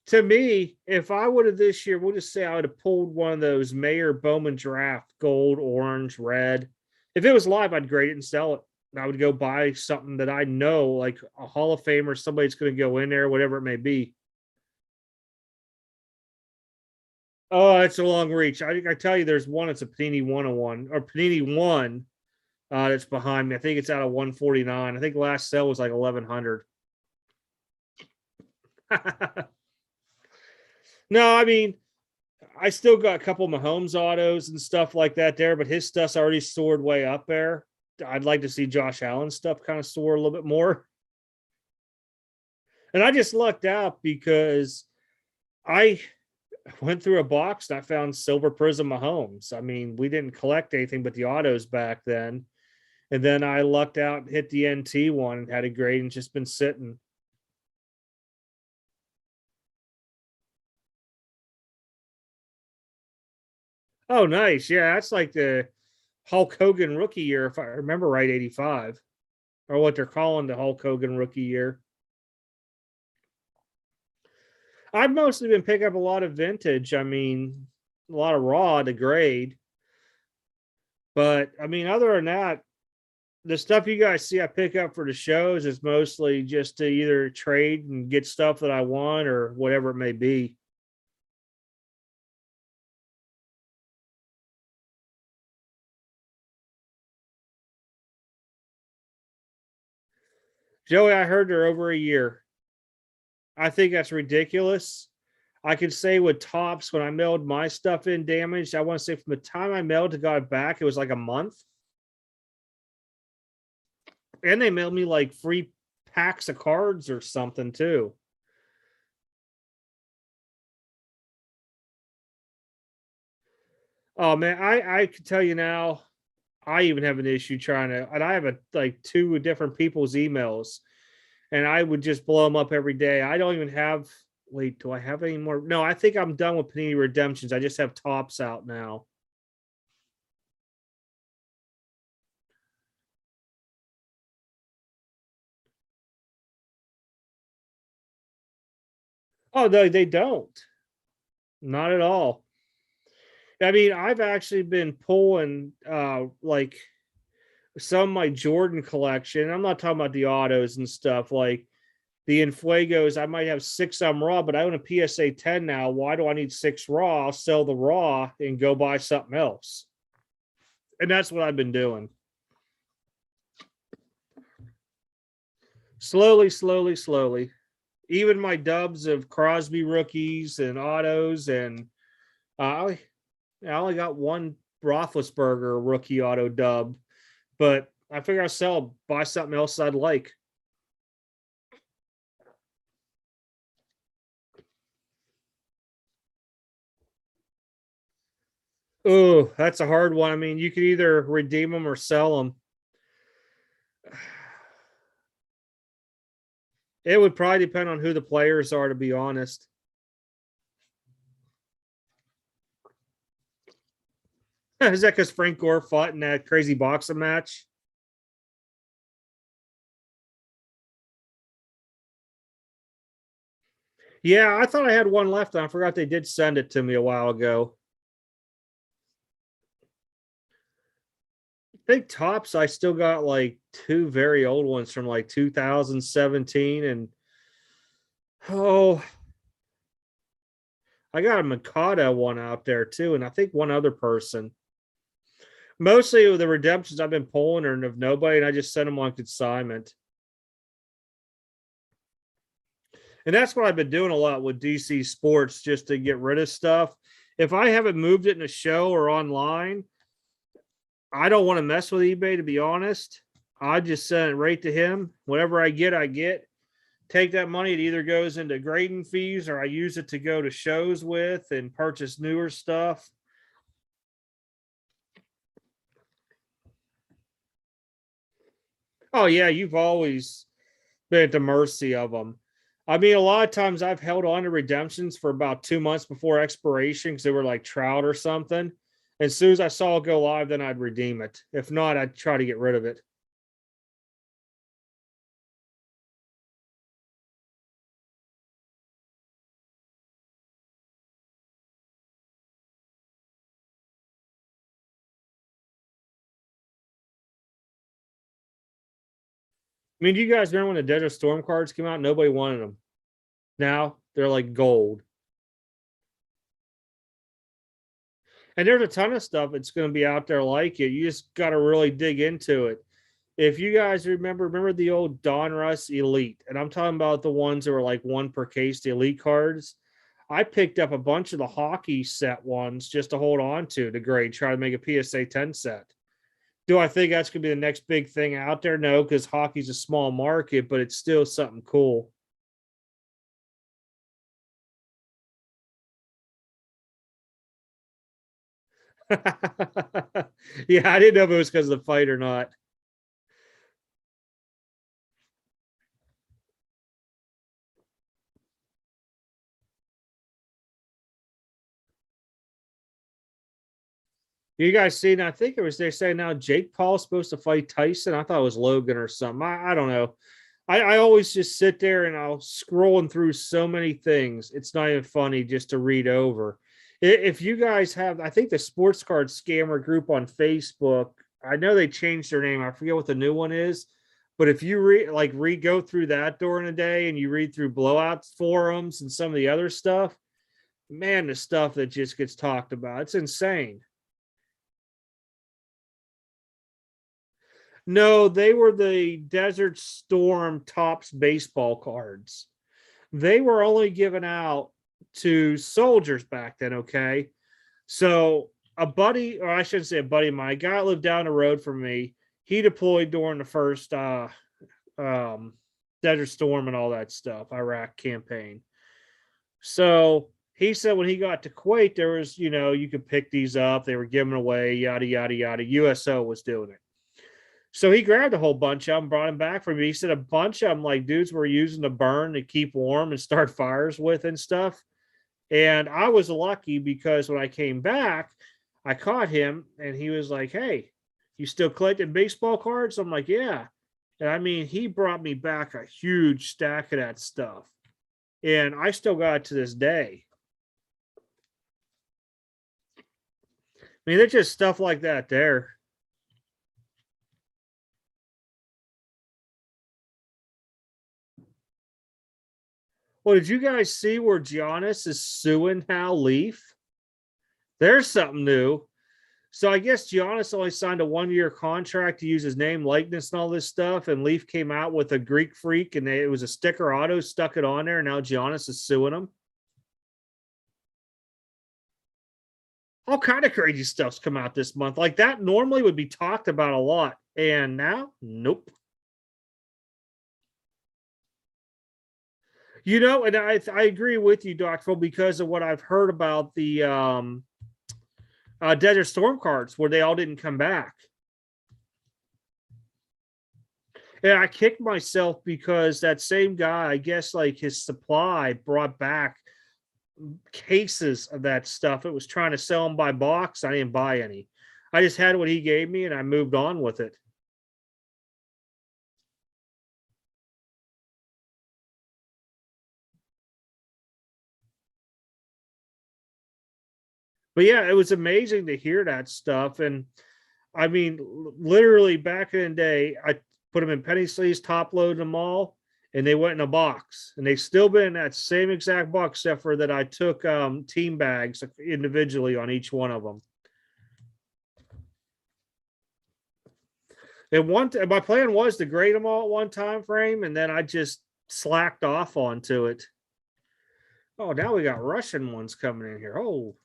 To me, if I would have this year, we'll just say I would have pulled one of those Mayer Bowman draft gold, orange, red. If it was live, I'd grade it and sell it. I would go buy something that I know, like a Hall of Famer, somebody's going to go in there, whatever it may be. Oh, it's a long reach. I tell you, there's one. It's a Panini 101 or Panini 1 that's behind me. I think it's out of 149. I think last sale was like 1100. No, I mean, I still got a couple of Mahomes autos and stuff like that there, but his stuff's already soared way up there. I'd like to see Josh Allen's stuff kind of soar a little bit more. And I just lucked out because I went through a box and I found Silver Prism Mahomes. I mean, we didn't collect anything but the autos back then. And then I lucked out and hit the NT one and had a grade and just been sitting. Oh, nice. Yeah, that's like the Hulk Hogan rookie year, if I remember right, 85, or what they're calling the Hulk Hogan rookie year. I've mostly been picking up a lot of vintage. I mean, a lot of raw to grade. But I mean, other than that, the stuff you guys see I pick up for the shows is mostly just to either trade and get stuff that I want or whatever it may be. Joey, I heard they're over a year. I think that's ridiculous. I could say with Tops, when I mailed my stuff in damaged, I want to say from the time I mailed to got it back, it was like a month. And they mailed me like free packs of cards or something too. Oh man, I can tell you now, I even have an issue trying to, and I have a like two different people's emails, and I would just blow them up every day. I don't even have. Wait, do I have any more? No, I think I'm done with Panini Redemptions. I just have Tops out now. Oh no, they don't. Not at all. I mean, I've actually been pulling like some of my Jordan collection. I'm not talking about the autos and stuff like the Infuegos. I might have six of them raw, but I own a PSA 10 now. Why do I need six raw? I'll sell the raw and go buy something else. And that's what I've been doing. Slowly, slowly, slowly. Even my dubs of Crosby rookies and autos, and I only got one Roethlisberger rookie auto dub, but I figure I'll sell, buy something else I'd like. Oh, that's a hard one. I mean, you could either redeem them or sell them. It would probably depend on who the players are, to be honest. Is that because Frank Gore fought in that crazy boxing match? Yeah, I thought I had one left. And I forgot they did send it to me a while ago. Big Tops, I still got like two very old ones from like 2017. And oh, I got a Mikado one out there too. And I think one other person. Mostly the redemptions I've been pulling are of nobody, and I just sent them on consignment. And that's what I've been doing a lot with DC Sports just to get rid of stuff. If I haven't moved it in a show or online, I don't want to mess with eBay, to be honest. I just send it right to him. Whatever I get, I get. Take that money. It either goes into grading fees or I use it to go to shows with and purchase newer stuff. Oh, yeah. You've always been at the mercy of them. I mean, a lot of times I've held on to redemptions for about 2 months before expiration because they were like Trout or something. As soon as I saw it go live, then I'd redeem it. If not, I'd try to get rid of it. I mean, do you guys remember when the Desert Storm cards came out? Nobody wanted them. Now they're like gold. And there's a ton of stuff that's going to be out there like it. You just got to really dig into it. If you guys remember the old Donruss Elite, and I'm talking about the ones that were like one per case, the Elite cards. I picked up a bunch of the hockey set ones just to hold on to grade, try to make a PSA 10 set. Do I think that's going to be the next big thing out there? No, because hockey's a small market, but it's still something cool. Yeah, I didn't know if it was because of the fight or not. You guys seen? I think it was they say now Jake Paul's supposed to fight Tyson. I thought it was Logan or something. I don't know. I always just sit there and I'll scrolling through so many things. It's not even funny just to read over. If you guys have, I think the sports card scammer group on Facebook, I know they changed their name. I forget what the new one is. But if you go through that during a day and you read through blowout forums and some of the other stuff, man, the stuff that just gets talked about, it's insane. No, they were the Desert Storm Tops baseball cards. They were only given out to soldiers back then, okay? So a buddy, or I shouldn't say a buddy of mine, a guy that lived down the road from me, he deployed during the first um, Desert Storm and all that stuff, Iraq campaign. So he said when he got to Kuwait, there was, you could pick these up. They were giving away, yada, yada, yada. USO was doing it. So he grabbed a whole bunch of them, brought them back for me. He said a bunch of them, like dudes were using to burn to keep warm and start fires with and stuff. And I was lucky because when I came back, I caught him and he was like, "Hey, you still collecting baseball cards?" I'm like, "Yeah." And I mean, he brought me back a huge stack of that stuff. And I still got it to this day. I mean, it's just stuff like that there. Well, did you guys see where Giannis is suing Hal Leaf? There's something new. So I guess Giannis only signed a 1-year contract to use his name, likeness, and all this stuff. And Leaf came out with a Greek freak, and it was a sticker auto, stuck it on there. And now Giannis is suing him. All kind of crazy stuff's come out this month. Like that normally would be talked about a lot, and now, nope. And I agree with you, Doc Phil, because of what I've heard about the Desert Storm cards, where they all didn't come back. And I kicked myself because that same guy, I guess, like his supply brought back cases of that stuff. It was trying to sell them by box. I didn't buy any. I just had what he gave me and I moved on with it. But yeah, it was amazing to hear that stuff. And I mean, literally back in the day, I put them in penny sleeves, top loaded them all, and they went in a box. And they've still been in that same exact box, except for that I took team bags individually on each one of them. And my plan was to grade them all at one time frame, and then I just slacked off onto it. Oh, now we got Russian ones coming in here. Oh,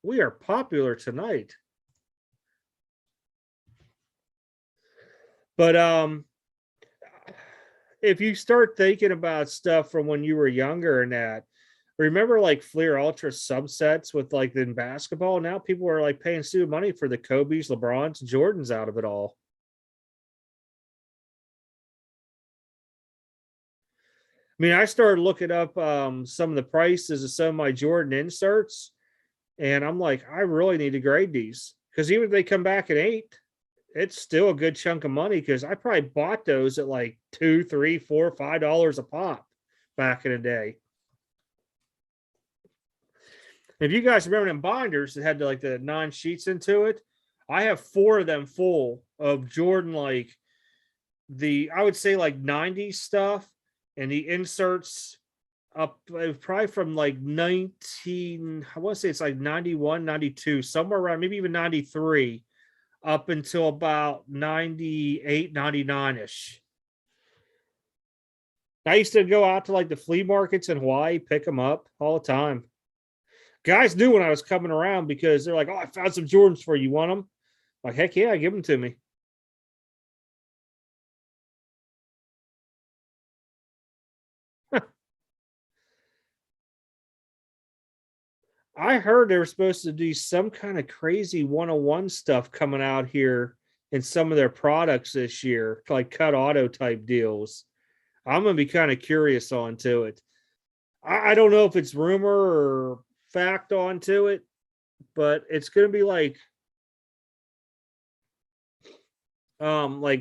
we are popular tonight. But if you start thinking about stuff from when you were younger and that, remember like Fleer Ultra subsets with like in basketball? Now people are like paying stupid money for the Kobe's, LeBron's, Jordans out of it all. I mean, I started looking up some of the prices of some of my Jordan inserts, and I'm like, I really need to grade these because even if they come back at 8, it's still a good chunk of money because I probably bought those at like $2, $3, $4, $5 a pop back in the day. If you guys remember them binders that had like the 9 sheets into it, I have 4 of them full of Jordan like I would say like 90s stuff, and the inserts up probably from like 19, I want to say it's like 91, 92, somewhere around maybe even 93 up until about 98, 99 ish. I used to go out to like the flea markets in Hawaii, pick them up all the time. Guys knew when I was coming around because they're like, "Oh, I found some Jordans for you. Want them?" Like, heck yeah, give them to me. I heard they were supposed to do some kind of crazy 101 stuff coming out here in some of their products this year, like cut auto type deals. I'm gonna be kind of curious onto it. I don't know if it's rumor or fact onto it, but it's gonna be like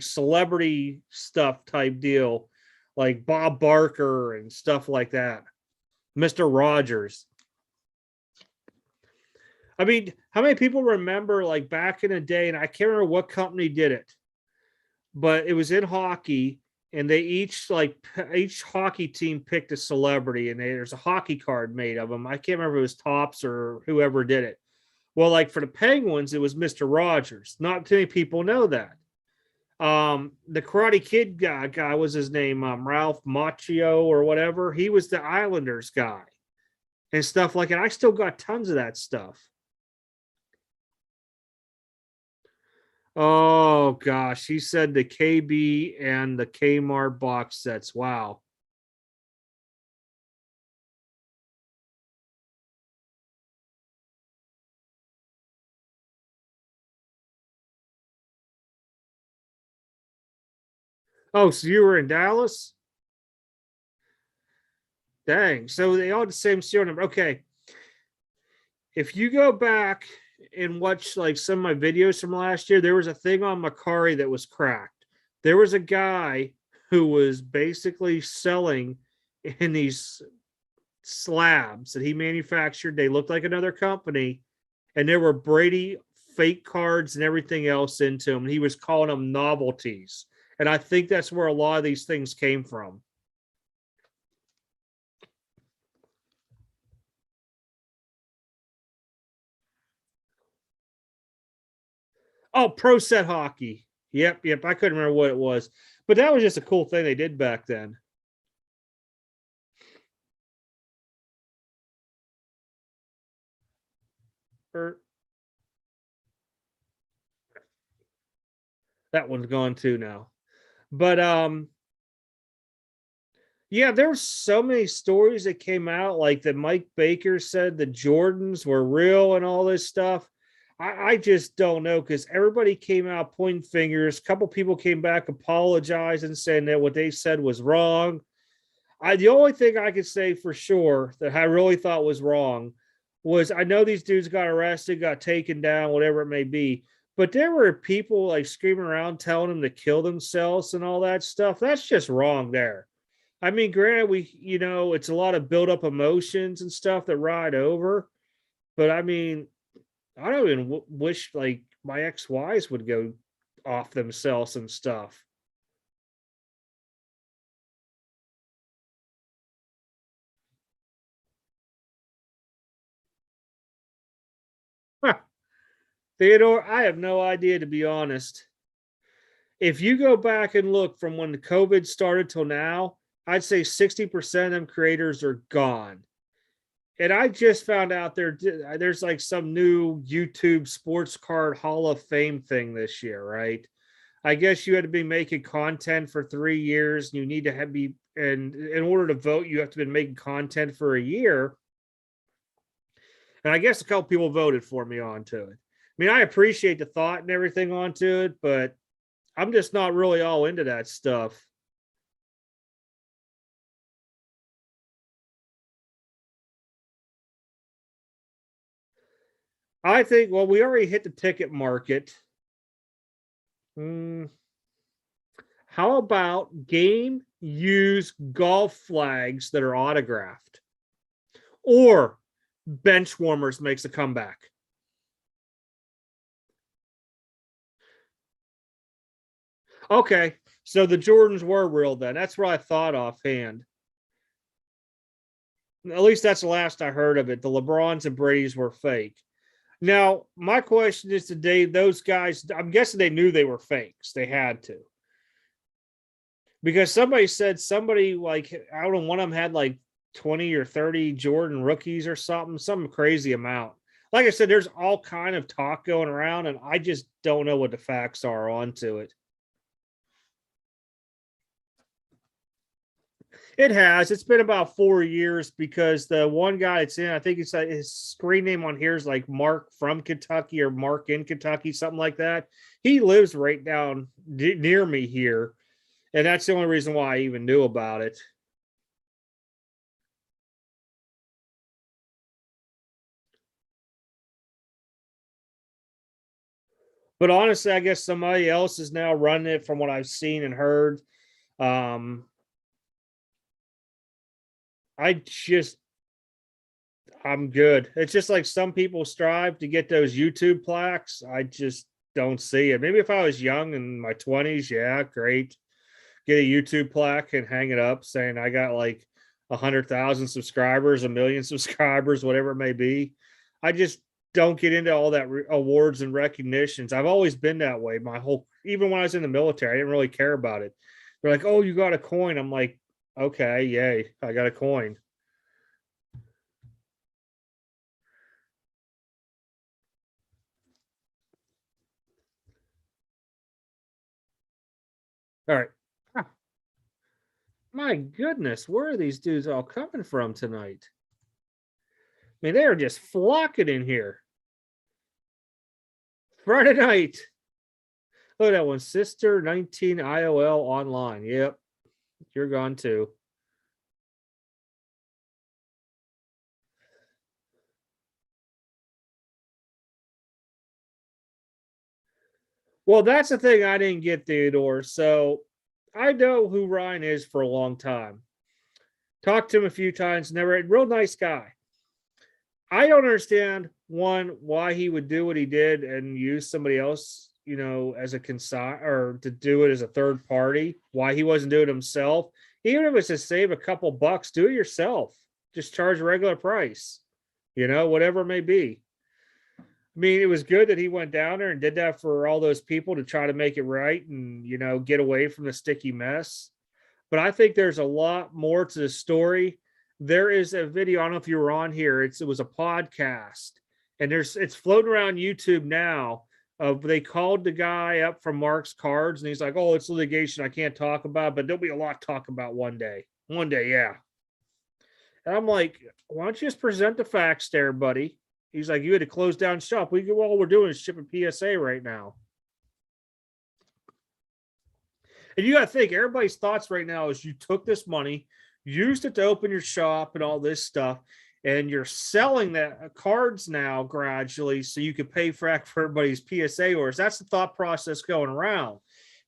celebrity stuff type deal, like Bob Barker and stuff like that. Mr. Rogers. I mean, how many people remember like back in the day, and I can't remember what company did it, but it was in hockey, and they each hockey team picked a celebrity, and there's a hockey card made of them. I can't remember if it was Tops or whoever did it. Well, like for the Penguins, it was Mr. Rogers. Not too many people know that. The Karate Kid guy was his name, Ralph Macchio or whatever. He was the Islanders guy and stuff like that. I still got tons of that stuff. Oh gosh, he said the KB and the Kmart box sets. Wow. Oh, so you were in Dallas? Dang. So they all had the same serial number. Okay. If you go back and watch like some of my videos from last year, there was a thing on Macari that was cracked. There was a guy who was basically selling in these slabs that he manufactured. They looked like another company, and there were Brady fake cards and everything else into them. And he was calling them novelties. And I think that's where a lot of these things came from. Oh, pro set hockey. Yep, yep. I couldn't remember what it was, but that was just a cool thing they did back then. Or that one's gone too now. But yeah, there's so many stories that came out, like that Mike Baker said the Jordans were real and all this stuff. I just don't know because everybody came out pointing fingers. A couple people came back apologizing, saying that what they said was wrong. The only thing I could say for sure that I really thought was wrong was I know these dudes got arrested, got taken down, whatever it may be, but there were people like screaming around telling them to kill themselves and all that stuff. That's just wrong there. I mean, granted, it's a lot of build up emotions and stuff that ride over, but I mean, I don't even wish like my ex wives would go off themselves and stuff. Huh. Theodore, I have no idea to be honest. If you go back and look from when the COVID started till now, I'd say 60% of them creators are gone. And I just found out there's like some new YouTube sports card Hall of Fame thing this year, right? I guess you had to be making content for 3 years. And you need to have be and in order to vote, you have to be making content for a year. And I guess a couple people voted for me onto it. I mean, I appreciate the thought and everything onto it, but I'm just not really all into that stuff. I think, well, we already hit the ticket market. Hmm, how about game use golf flags that are autographed? Or bench warmers makes a comeback. Okay. So the Jordans were real then. That's what I thought offhand. At least that's the last I heard of it. The LeBrons and Brady's were fake. Now, my question is today, those guys, I'm guessing they knew they were fakes. They had to. Because somebody said somebody like, I don't know, one of them had like 20 or 30 Jordan rookies or something, some crazy amount. Like I said, there's all kind of talk going around, and I just don't know what the facts are onto it. It has. It's been about 4 years because the one guy it's in, I think it's like his screen name on here is like Mark from Kentucky or Mark in Kentucky, something like that. He lives right down near me here. And that's the only reason why I even knew about it. But honestly, I guess somebody else is now running it from what I've seen and heard. Um, I just I'm good. It's just like some people strive to get those YouTube plaques. I just don't see it. Maybe if I was young in my 20s, yeah, great. Get a YouTube plaque and hang it up saying I got like 100,000 subscribers, a million subscribers, whatever it may be. I just don't get into all that awards and recognitions. I've always been that way. Even when I was in the military, I didn't really care about it. They're like, "Oh, you got a coin." I'm like, "Okay, yay, I got a coin." All right. Ah, my goodness, where are these dudes all coming from tonight? I mean, they are just flocking in here. Friday night. Look at that one. Sister 19 IOL online. Yep. You're gone too. Well, that's the thing I didn't get, Theodore. So I know who Ryan is for a long time. Talked to him a few times, never real nice guy. I don't understand one why he would do what he did and use somebody else, as a consign or to do it as a third party. Why he wasn't doing it himself, even if it's to save a couple bucks, do it yourself. Just charge a regular price, whatever it may be. I mean, it was good that he went down there and did that for all those people to try to make it right and, get away from the sticky mess. But I think there's a lot more to the story. There is a video, I don't know if you were on here, it was a podcast, and it's floating around YouTube now. They called the guy up from Mark's Cards, and he's like, "Oh, it's litigation. I can't talk about, but there'll be a lot to talk about one day. One day, yeah." And I'm like, "Why don't you just present the facts there, buddy?" He's like, "You had to close down shop. All we're doing is shipping PSA right now." And you got to think, everybody's thoughts right now is you took this money, used it to open your shop and all this stuff, and you're selling that cards now gradually so you could pay for everybody's PSA orders. That's the thought process going around.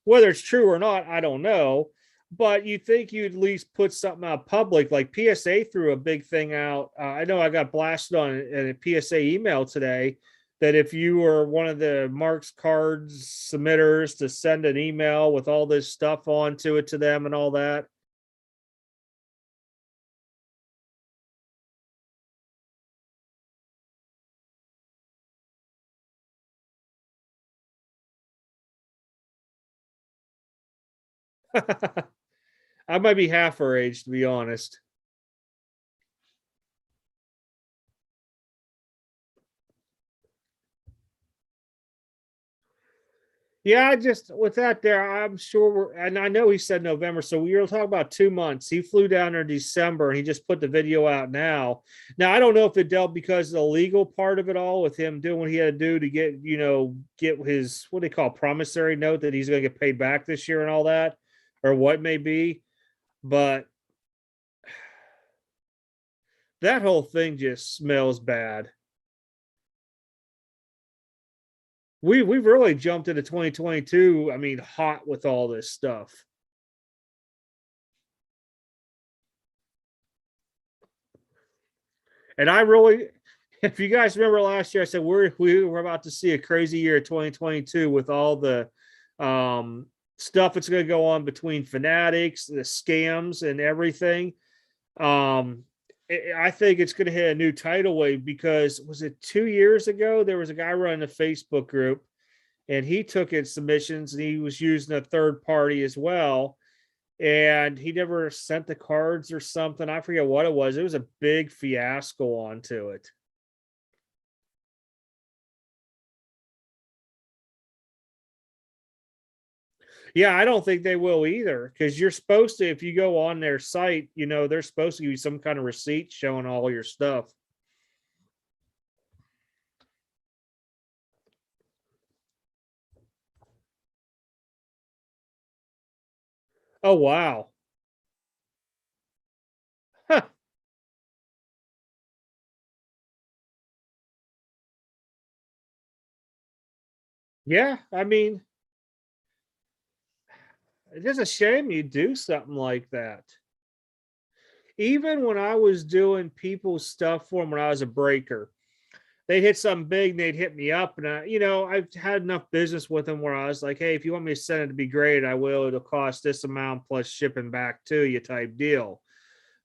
Whether it's true or not, I don't know. But you think you'd at least put something out public, like PSA threw a big thing out. I know I got blasted on a PSA email today that if you were one of the Mark's Cards submitters to send an email with all this stuff onto it to them and all that. I might be half her age, to be honest. Yeah, I just with that there, I'm sure and I know he said November, so we were talking about 2 months. He flew down there in December and he just put the video out now. Now I don't know if it dealt because of the legal part of it all with him doing what he had to do to get his what they call promissory note that he's gonna get paid back this year and all that, or what may be. But that whole thing just smells bad. We've really jumped into 2022. I mean, hot with all this stuff. And I really, if you guys remember last year, I said we were about to see a crazy year 2022 with all the stuff that's going to go on between fanatics, the scams, and everything. Um, I think it's going to hit a new tidal wave because was it 2 years ago? There was a guy running a Facebook group and he took in submissions and he was using a third party as well. And he never sent the cards or something. I forget what it was. It was a big fiasco onto it. Yeah, I don't think they will either because you're supposed to, if you go on their site, they're supposed to give you some kind of receipt showing all your stuff. Oh, wow. Huh. Yeah, I mean, it's just a shame you do something like that. Even when I was doing people's stuff for them when I was a breaker, they'd hit something big and they'd hit me up. And I've had enough business with them where I was like, hey, if you want me to send it to be great, I will. It'll cost this amount plus shipping back to you type deal.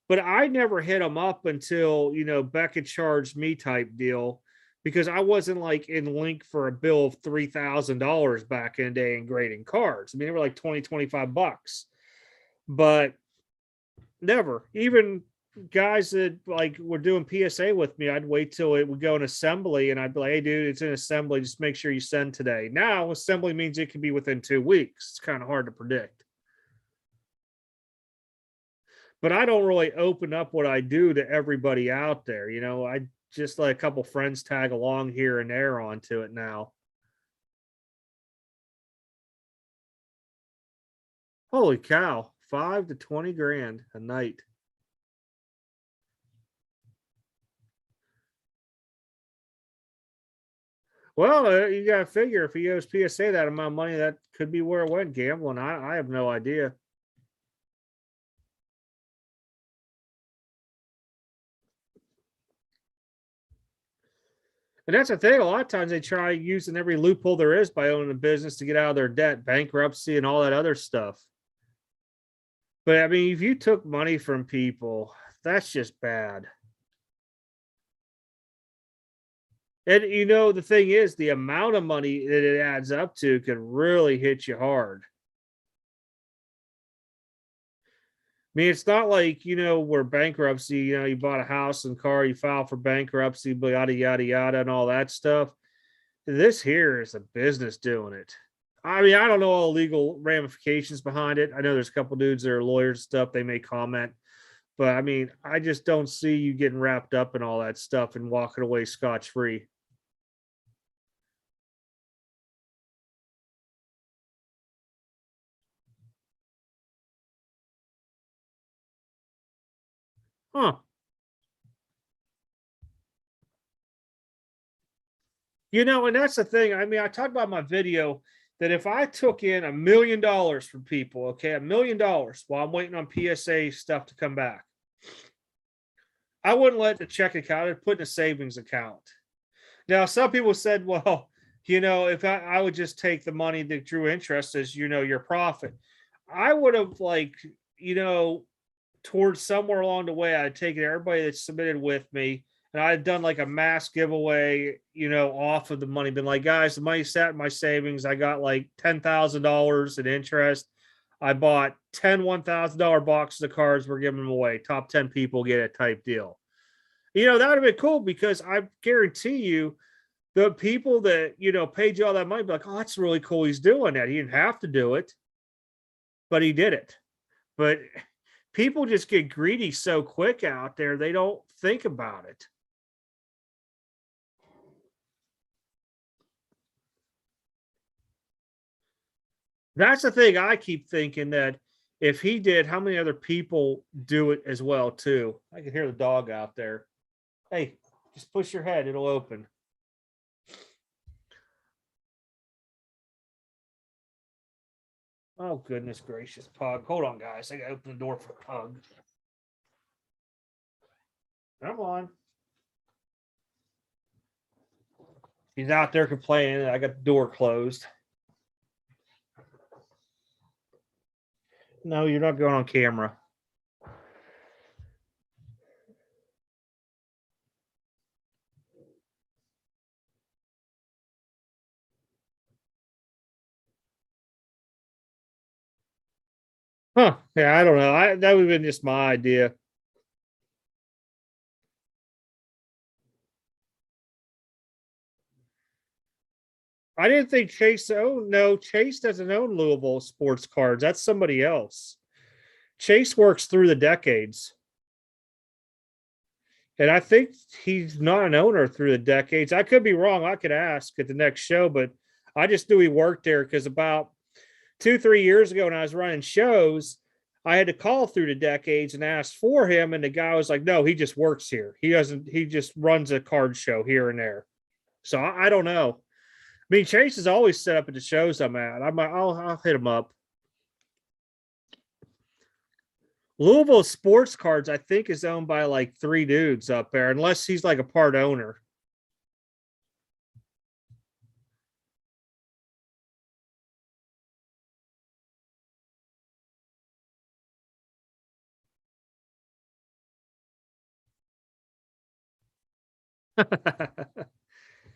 But I never hit them up until, Becca charged me type deal because I wasn't like in link for a bill of $3,000 back in the day in grading cards. I mean, they were like 20, $25. But never. Even guys that like were doing PSA with me, I'd wait till it would go in assembly and I'd be like, hey, dude, it's in assembly. Just make sure you send today. Now, assembly means it can be within 2 weeks. It's kind of hard to predict. But I don't really open up what I do to everybody out there. I just let a couple friends tag along here and there onto it now. Holy cow, 5 to 20 grand a night. Well, you got to figure if he owes PSA that amount of money, that could be where it went gambling. I have no idea. And that's the thing. A lot of times they try using every loophole there is by owning a business to get out of their debt, bankruptcy, and all that other stuff. But I mean, if you took money from people, that's just bad. And the thing is, the amount of money that it adds up to could really hit you hard. I mean, it's not like, where bankruptcy, you bought a house and car, you file for bankruptcy, yada, yada, yada, and all that stuff. This here is a business doing it. I mean, I don't know all the legal ramifications behind it. I know there's a couple dudes that are lawyers and stuff. They may comment, but I mean, I just don't see you getting wrapped up in all that stuff and walking away scotch free. Huh. And that's the thing. I mean, I talked about my video that if I took in $1 million from people, okay, $1 million while I'm waiting on PSA stuff to come back, I wouldn't let the check account, I'd put in a savings account. Now, some people said, well, if I would just take the money that drew interest as, your profit. I would have towards somewhere along the way, I'd taken everybody that submitted with me and I'd done like a mass giveaway, off of the money. Been like, guys, the money sat in my savings. I got like $10,000 in interest. I bought 10 $1,000 boxes of cards. We're giving them away. Top 10 people get it type deal. That would have been cool because I guarantee you the people that, paid you all that money be like, oh, that's really cool. He's doing that. He didn't have to do it, but he did it. But people just get greedy so quick out there, they don't think about it. That's the thing I keep thinking that if he did, how many other people do it as well too? I can hear the dog out there. Hey, just push your head, it'll open. Oh goodness gracious, Pug. Hold on, guys. I gotta open the door for Pug. Come on. He's out there complaining. I got the door closed. No, you're not going on camera. Huh. Yeah, I don't know. That would have been just my idea. I didn't think Chase. Oh no, Chase doesn't own Louisville sports cards. That's somebody else. Chase works through the decades, and I think he's not an owner through the decades. I could be wrong. I could ask at the next show, but I just knew he worked there because about 2, 3 years ago when I was running shows, I had to call through the decades and ask for him, and the guy was like, "No, he just works here. He doesn't. He just runs a card show here and there." So I don't know. I mean, Chase is always set up at the shows I'm at. I'll hit him up. Louisville Sports Cards, I think, is owned by like three dudes up there, unless he's like a part owner.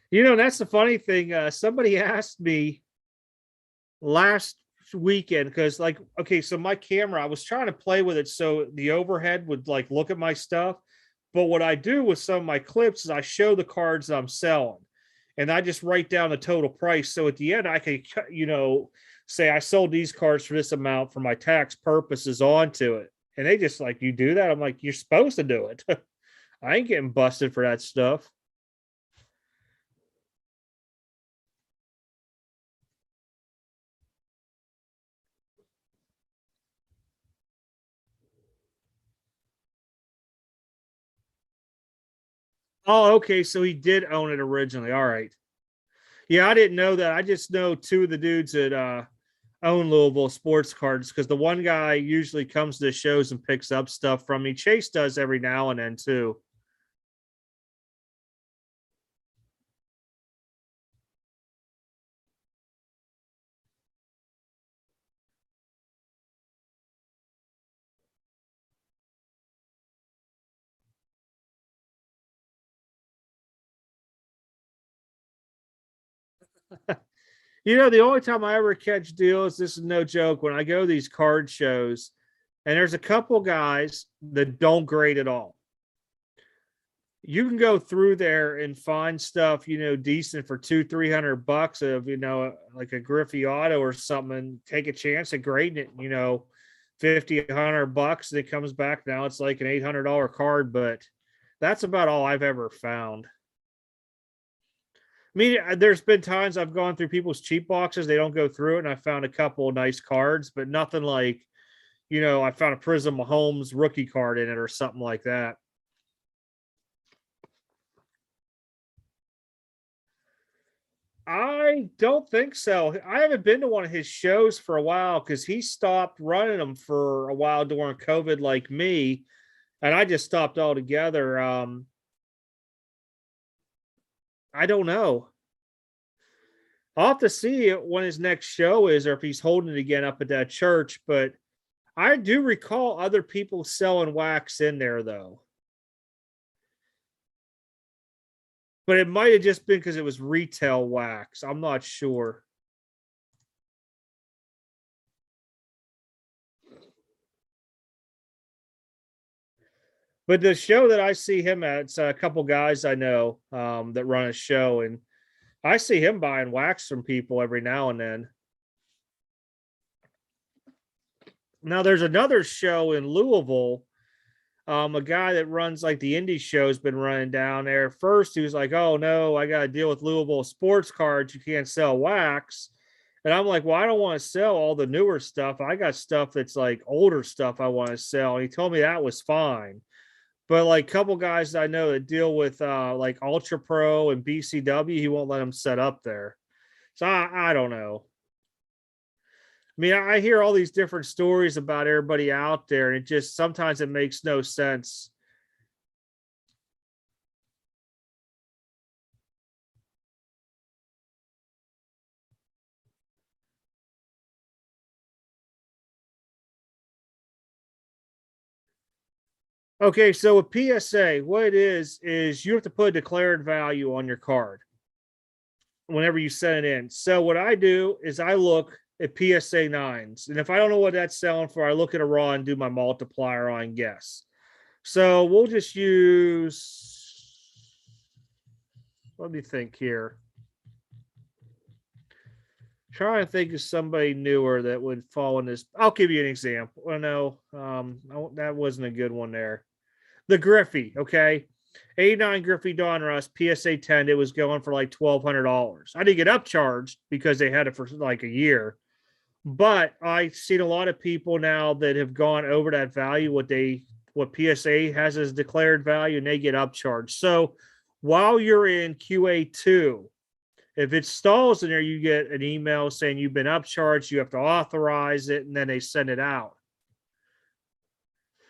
That's the funny thing. Somebody asked me last weekend because, like, okay, so my camera, I was trying to play with it so the overhead would like look at my stuff. But what I do with some of my clips is I show the cards that I'm selling and I just write down the total price. So at the end, I can, say I sold these cards for this amount for my tax purposes onto it. And they just like, you do that? I'm like, you're supposed to do it. I ain't getting busted for that stuff. Oh, okay. So he did own it originally. All right. Yeah, I didn't know that. I just know two of the dudes that own Louisville sports cards because the one guy usually comes to the shows and picks up stuff from me. Chase does every now and then too. The only time I ever catch deals, this is no joke, when I go to these card shows, and there's a couple guys that don't grade at all. You can go through there and find stuff, decent for 200, 300 bucks of, like a Griffey auto or something, and take a chance at grading it, 50, 100 bucks. And it comes back now. It's like an $800 card, but that's about all I've ever found. I mean, there's been times I've gone through people's cheap boxes. They don't go through it, and I found a couple of nice cards, but nothing like, I found a Prism Mahomes rookie card in it or something like that. I don't think so. I haven't been to one of his shows for a while because he stopped running them for a while during COVID, like me, and I just stopped altogether. I don't know. I'll have to see when his next show is or if he's holding it again up at that church. But I do recall other people selling wax in there, though. But it might have just been because it was retail wax. I'm not sure. But the show that I see him at, it's a couple guys I know that run a show, and I see him buying wax from people every now and then. Now, there's another show in Louisville. A guy that runs like the indie show has been running down there. First, he was like, "Oh no, I got to deal with Louisville sports cards. You can't sell wax." And I'm like, "Well, I don't want to sell all the newer stuff. I got stuff that's like older stuff I want to sell." And he told me that was fine. But like a couple guys I know that deal with like Ultra Pro and BCW, he won't let them set up there. So I don't know. I mean, I hear all these different stories about everybody out there, and it just sometimes it makes no sense. Okay, so with PSA, what it is you have to put a declared value on your card whenever you send it in. So what I do is I look at PSA nines, and if I don't know what that's selling for, I look at a raw and do my multiplier on guess. So we'll just use. Let me think here. Trying to think of somebody newer that would fall in this. I'll give you an example. Oh no, that wasn't a good one there. The Griffey, okay. 89 Griffey Donruss PSA 10. It was going for like $1,200. I didn't get upcharged because they had it for like a year. But I've seen a lot of people now that have gone over that value, what PSA has as declared value, and they get upcharged. So while you're in QA2, if it stalls in there, you get an email saying you've been upcharged, you have to authorize it, and then they send it out.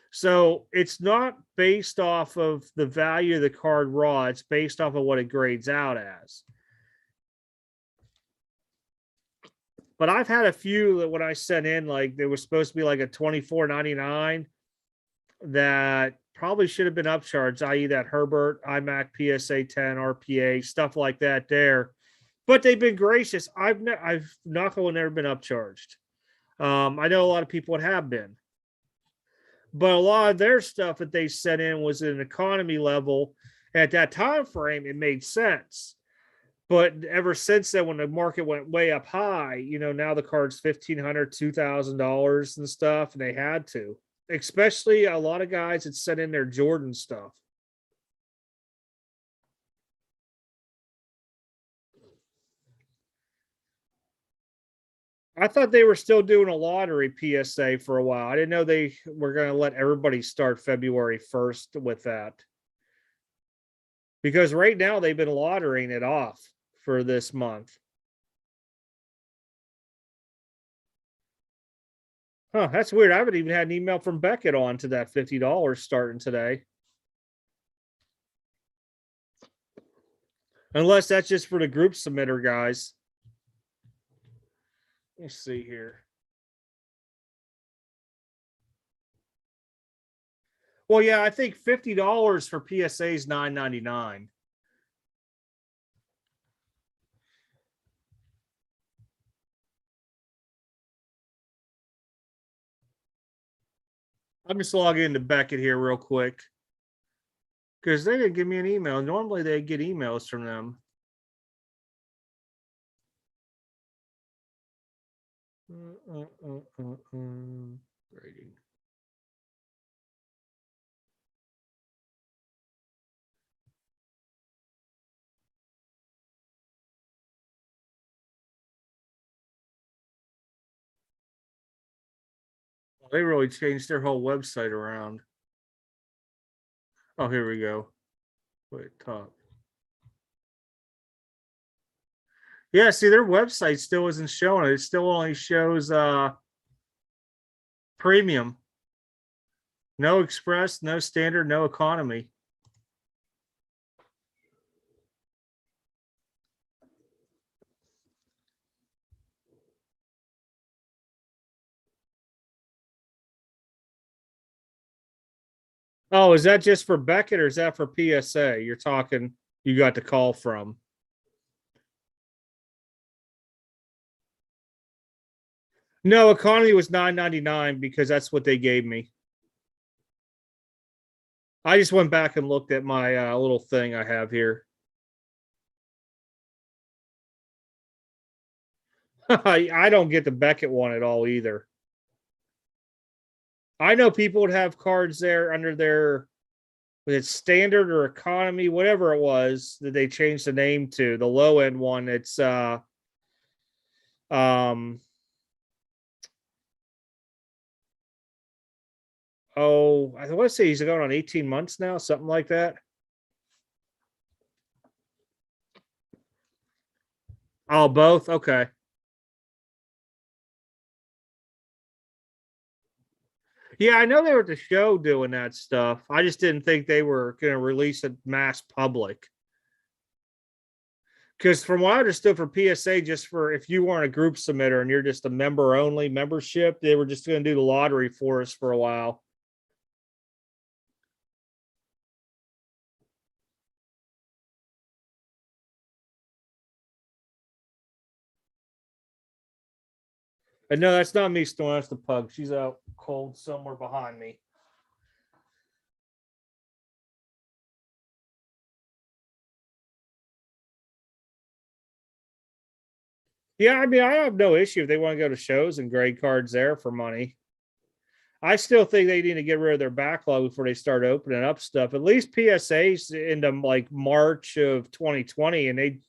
So it's not based off of the value of the card raw, it's based off of what it grades out as. But I've had a few that when I sent in, like they were supposed to be like a $24.99 that probably should have been upcharged, i.e., that Herbert, iMac, PSA 10, RPA, stuff like that there. But they've been gracious. I've knock on never been upcharged. I know a lot of people have been. But a lot of their stuff that they sent in was at an economy level. At that time frame, it made sense. But ever since then, when the market went way up high, now the card's $1,500, $2,000 and stuff, and they had to. Especially a lot of guys that sent in their Jordan stuff. I thought they were still doing a lottery PSA for a while. I didn't know they were going to let everybody start February 1st with that. Because right now they've been lottering it off for this month. Huh, that's weird. I haven't even had an email from Beckett on to that $50 starting today. Unless that's just for the group submitter guys. Let's see here. Well, yeah, I think $50 for PSA is $9.99. I'm just logging into Beckett here real quick because they didn't give me an email. Normally they get emails from them. Rating. They really changed their whole website around. Oh, here we go. Wait, top. Yeah, see, their website still isn't showing it. It still only shows premium. No express, no standard, no economy. Oh, is that just for Beckett or is that for PSA? You're talking, you got the call from. No, economy was $9.99 because that's what they gave me. I just went back and looked at my little thing I have here. I don't get the Beckett one at all either. I know people would have cards there under their with its standard or economy, whatever it was that they changed the name to. The low end one, it's oh, I want to say he's going on 18 months now, something like that. Oh, both? Okay. Yeah, I know they were at the show doing that stuff. I just didn't think they were going to release it mass public. Because from what I understood for PSA, just for if you weren't a group submitter and you're just a member only membership, they were just going to do the lottery for us for a while. And no, that's not me snoring. That's the pug. She's out cold somewhere behind me. Yeah, I mean, I have no issue if they want to go to shows and grade cards there for money. I still think they need to get rid of their backlog before they start opening up stuff. At least PSA's into like March of 2020, and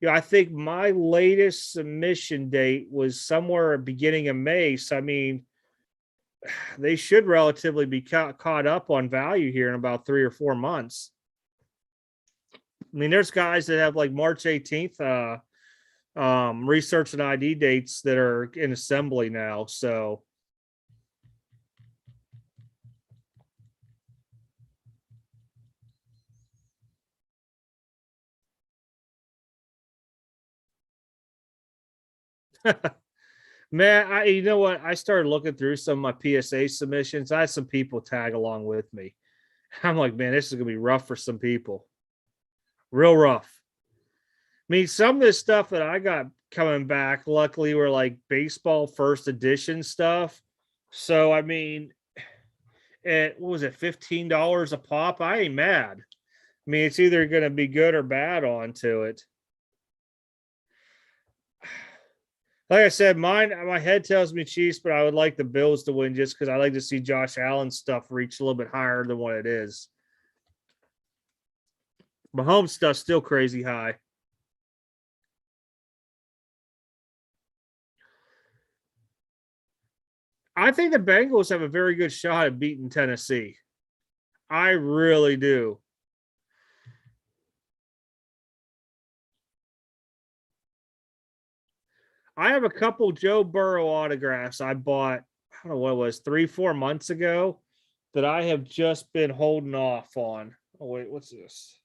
I think my latest submission date was somewhere at beginning of May. So I mean, they should relatively be caught up on value here in about 3 or 4 months. I mean, there's guys that have like March 18th research and ID dates that are in assembly now. So man, you know what? I started looking through some of my PSA submissions. I had some people tag along with me. I'm like, man, this is gonna be rough for some people. Real rough. I mean, some of this stuff that I got coming back, luckily, were like baseball first edition stuff. So I mean, what was it, $15 a pop? I ain't mad. I mean, it's either gonna be good or bad onto it. Like I said, my head tells me Chiefs, but I would like the Bills to win just because I like to see Josh Allen's stuff reach a little bit higher than what it is. Mahomes stuff's still crazy high. I think the Bengals have a very good shot at beating Tennessee. I really do. I have a couple Joe Burrow autographs I bought, I don't know what it was, 3, 4 months ago that I have just been holding off on. Oh, wait, what's this?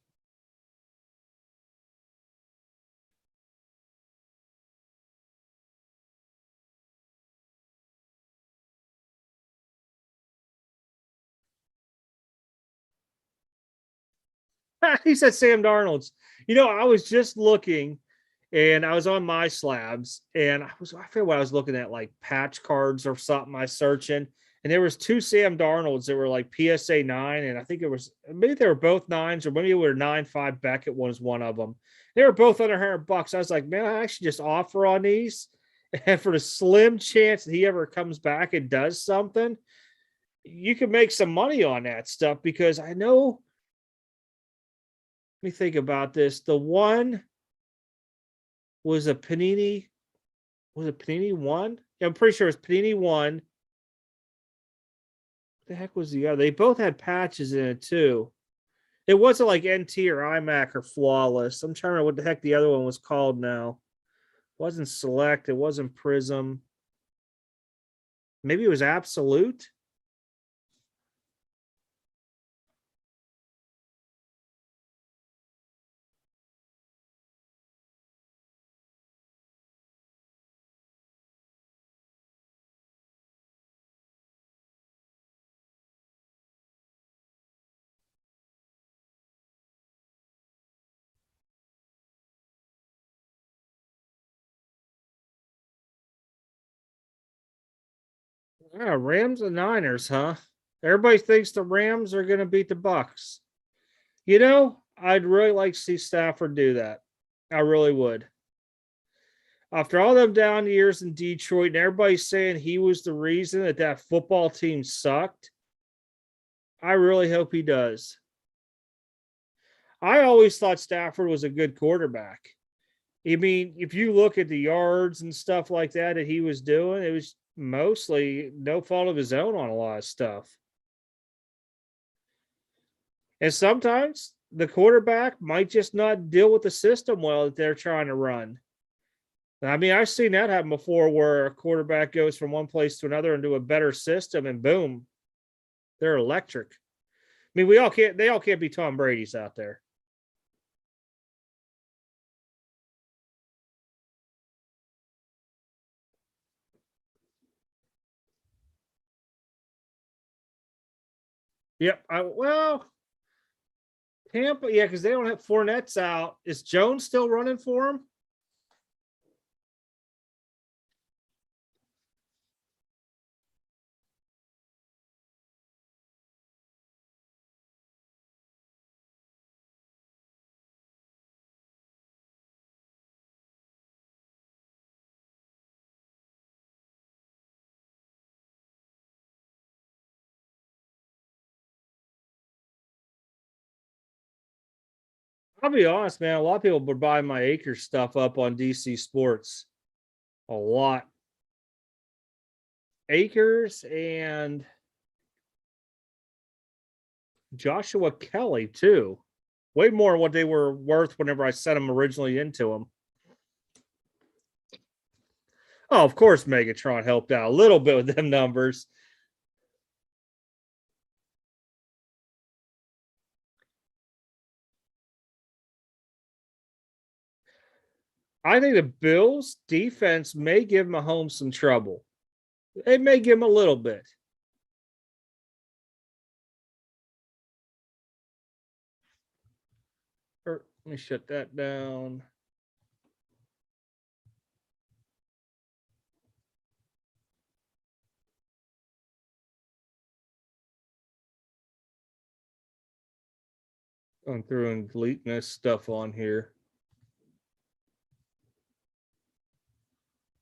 He said Sam Darnold's. I was just looking and I was on my slabs and I forget what I was looking at, like patch cards or something I was searching. And there was two Sam Darnolds that were like PSA 9. And I think it was maybe they were both nines or maybe it were 9.5 Beckett was one of them. They were both under $100. I was like, man, I actually just offer on these. And for the slim chance that he ever comes back and does something, you can make some money on that stuff because I know. Let me think about this. The one was a Panini. Was it Panini one? Yeah, I'm pretty sure it's Panini one. What the heck was the other? They both had patches in it too. It wasn't like NT or iMac or Flawless. I'm trying to remember what the heck the other one was called now. It wasn't Select. It wasn't Prism. Maybe it was Absolute. Yeah, Rams and Niners, huh? Everybody thinks the Rams are going to beat the Bucks. I'd really like to see Stafford do that. I really would. After all them down years in Detroit and everybody's saying he was the reason that football team sucked, I really hope he does. I always thought Stafford was a good quarterback. I mean, if you look at the yards and stuff like that he was doing, it was mostly no fault of his own on a lot of stuff. And sometimes the quarterback might just not deal with the system well that they're trying to run. I mean, I've seen that happen before where a quarterback goes from one place to another into a better system and boom, they're electric. I mean, they all can't be Tom Brady's out there. Yep. Tampa, yeah, because they don't have Fournette's out. Is Jones still running for him? I'll be honest, man. A lot of people would buy my Acres stuff up on DC Sports. A lot. Acres and Joshua Kelly, too. Way more than what they were worth whenever I sent them originally into them. Oh, of course, Megatron helped out a little bit with them numbers. I think the Bills defense may give Mahomes some trouble. It may give him a little bit. Let me shut that down. Going through and deleting this stuff on here.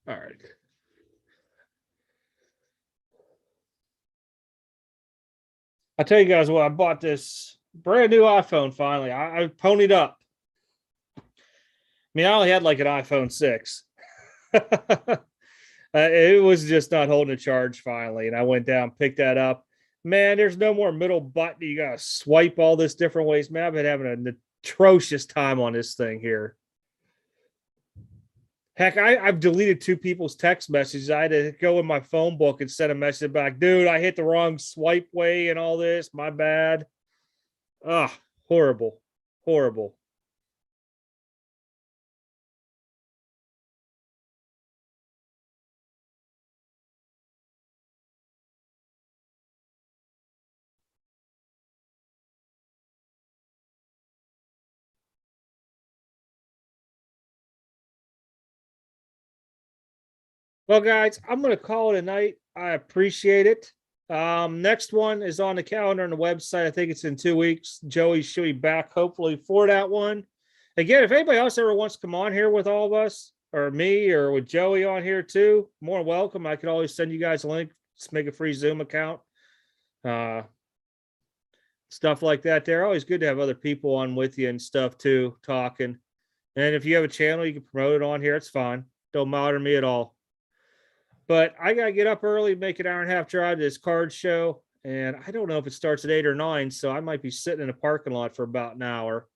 All right. I tell you guys what, I bought this brand new iPhone finally. I ponied up. I mean, I only had like an iPhone 6. It was just not holding a charge finally. And I went down, picked that up. Man, there's no more middle button. You got to swipe all this different ways. Man, I've been having an atrocious time on this thing here. Heck, I've deleted 2 people's text messages. I had to go in my phone book and send a message back. Dude, I hit the wrong swipe way and all this. My bad. Ugh, horrible. Horrible. Well, guys, I'm going to call it a night. I appreciate it. Next one is on the calendar on the website. I think it's in 2 weeks. Joey should be back hopefully for that one. Again, if anybody else ever wants to come on here with all of us, or me, or with Joey on here too, more welcome. I could always send you guys a link. Just make a free Zoom account. Stuff like that. They're always good to have other people on with you and stuff too, talking. And if you have a channel, you can promote it on here. It's fine. Don't bother me at all. But I got to get up early, make an hour and a half drive to this card show. And I don't know if it starts at 8 or 9. So I might be sitting in a parking lot for about an hour.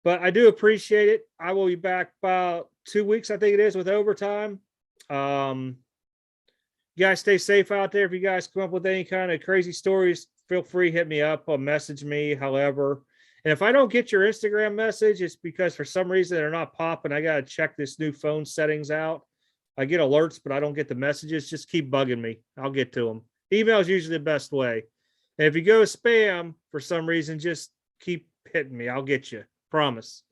But I do appreciate it. I will be back about 2 weeks, I think it is, with overtime. You guys stay safe out there. If you guys come up with any kind of crazy stories, feel free to hit me up or message me, however. And if I don't get your Instagram message, it's because for some reason they're not popping. I got to check this new phone settings out. I get alerts, but I don't get the messages. Just keep bugging me. I'll get to them. Email is usually the best way. And if you go spam for some reason, just keep hitting me. I'll get you. Promise.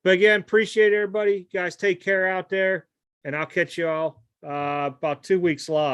But again, appreciate everybody. You guys take care out there, and I'll catch you all about 2 weeks live.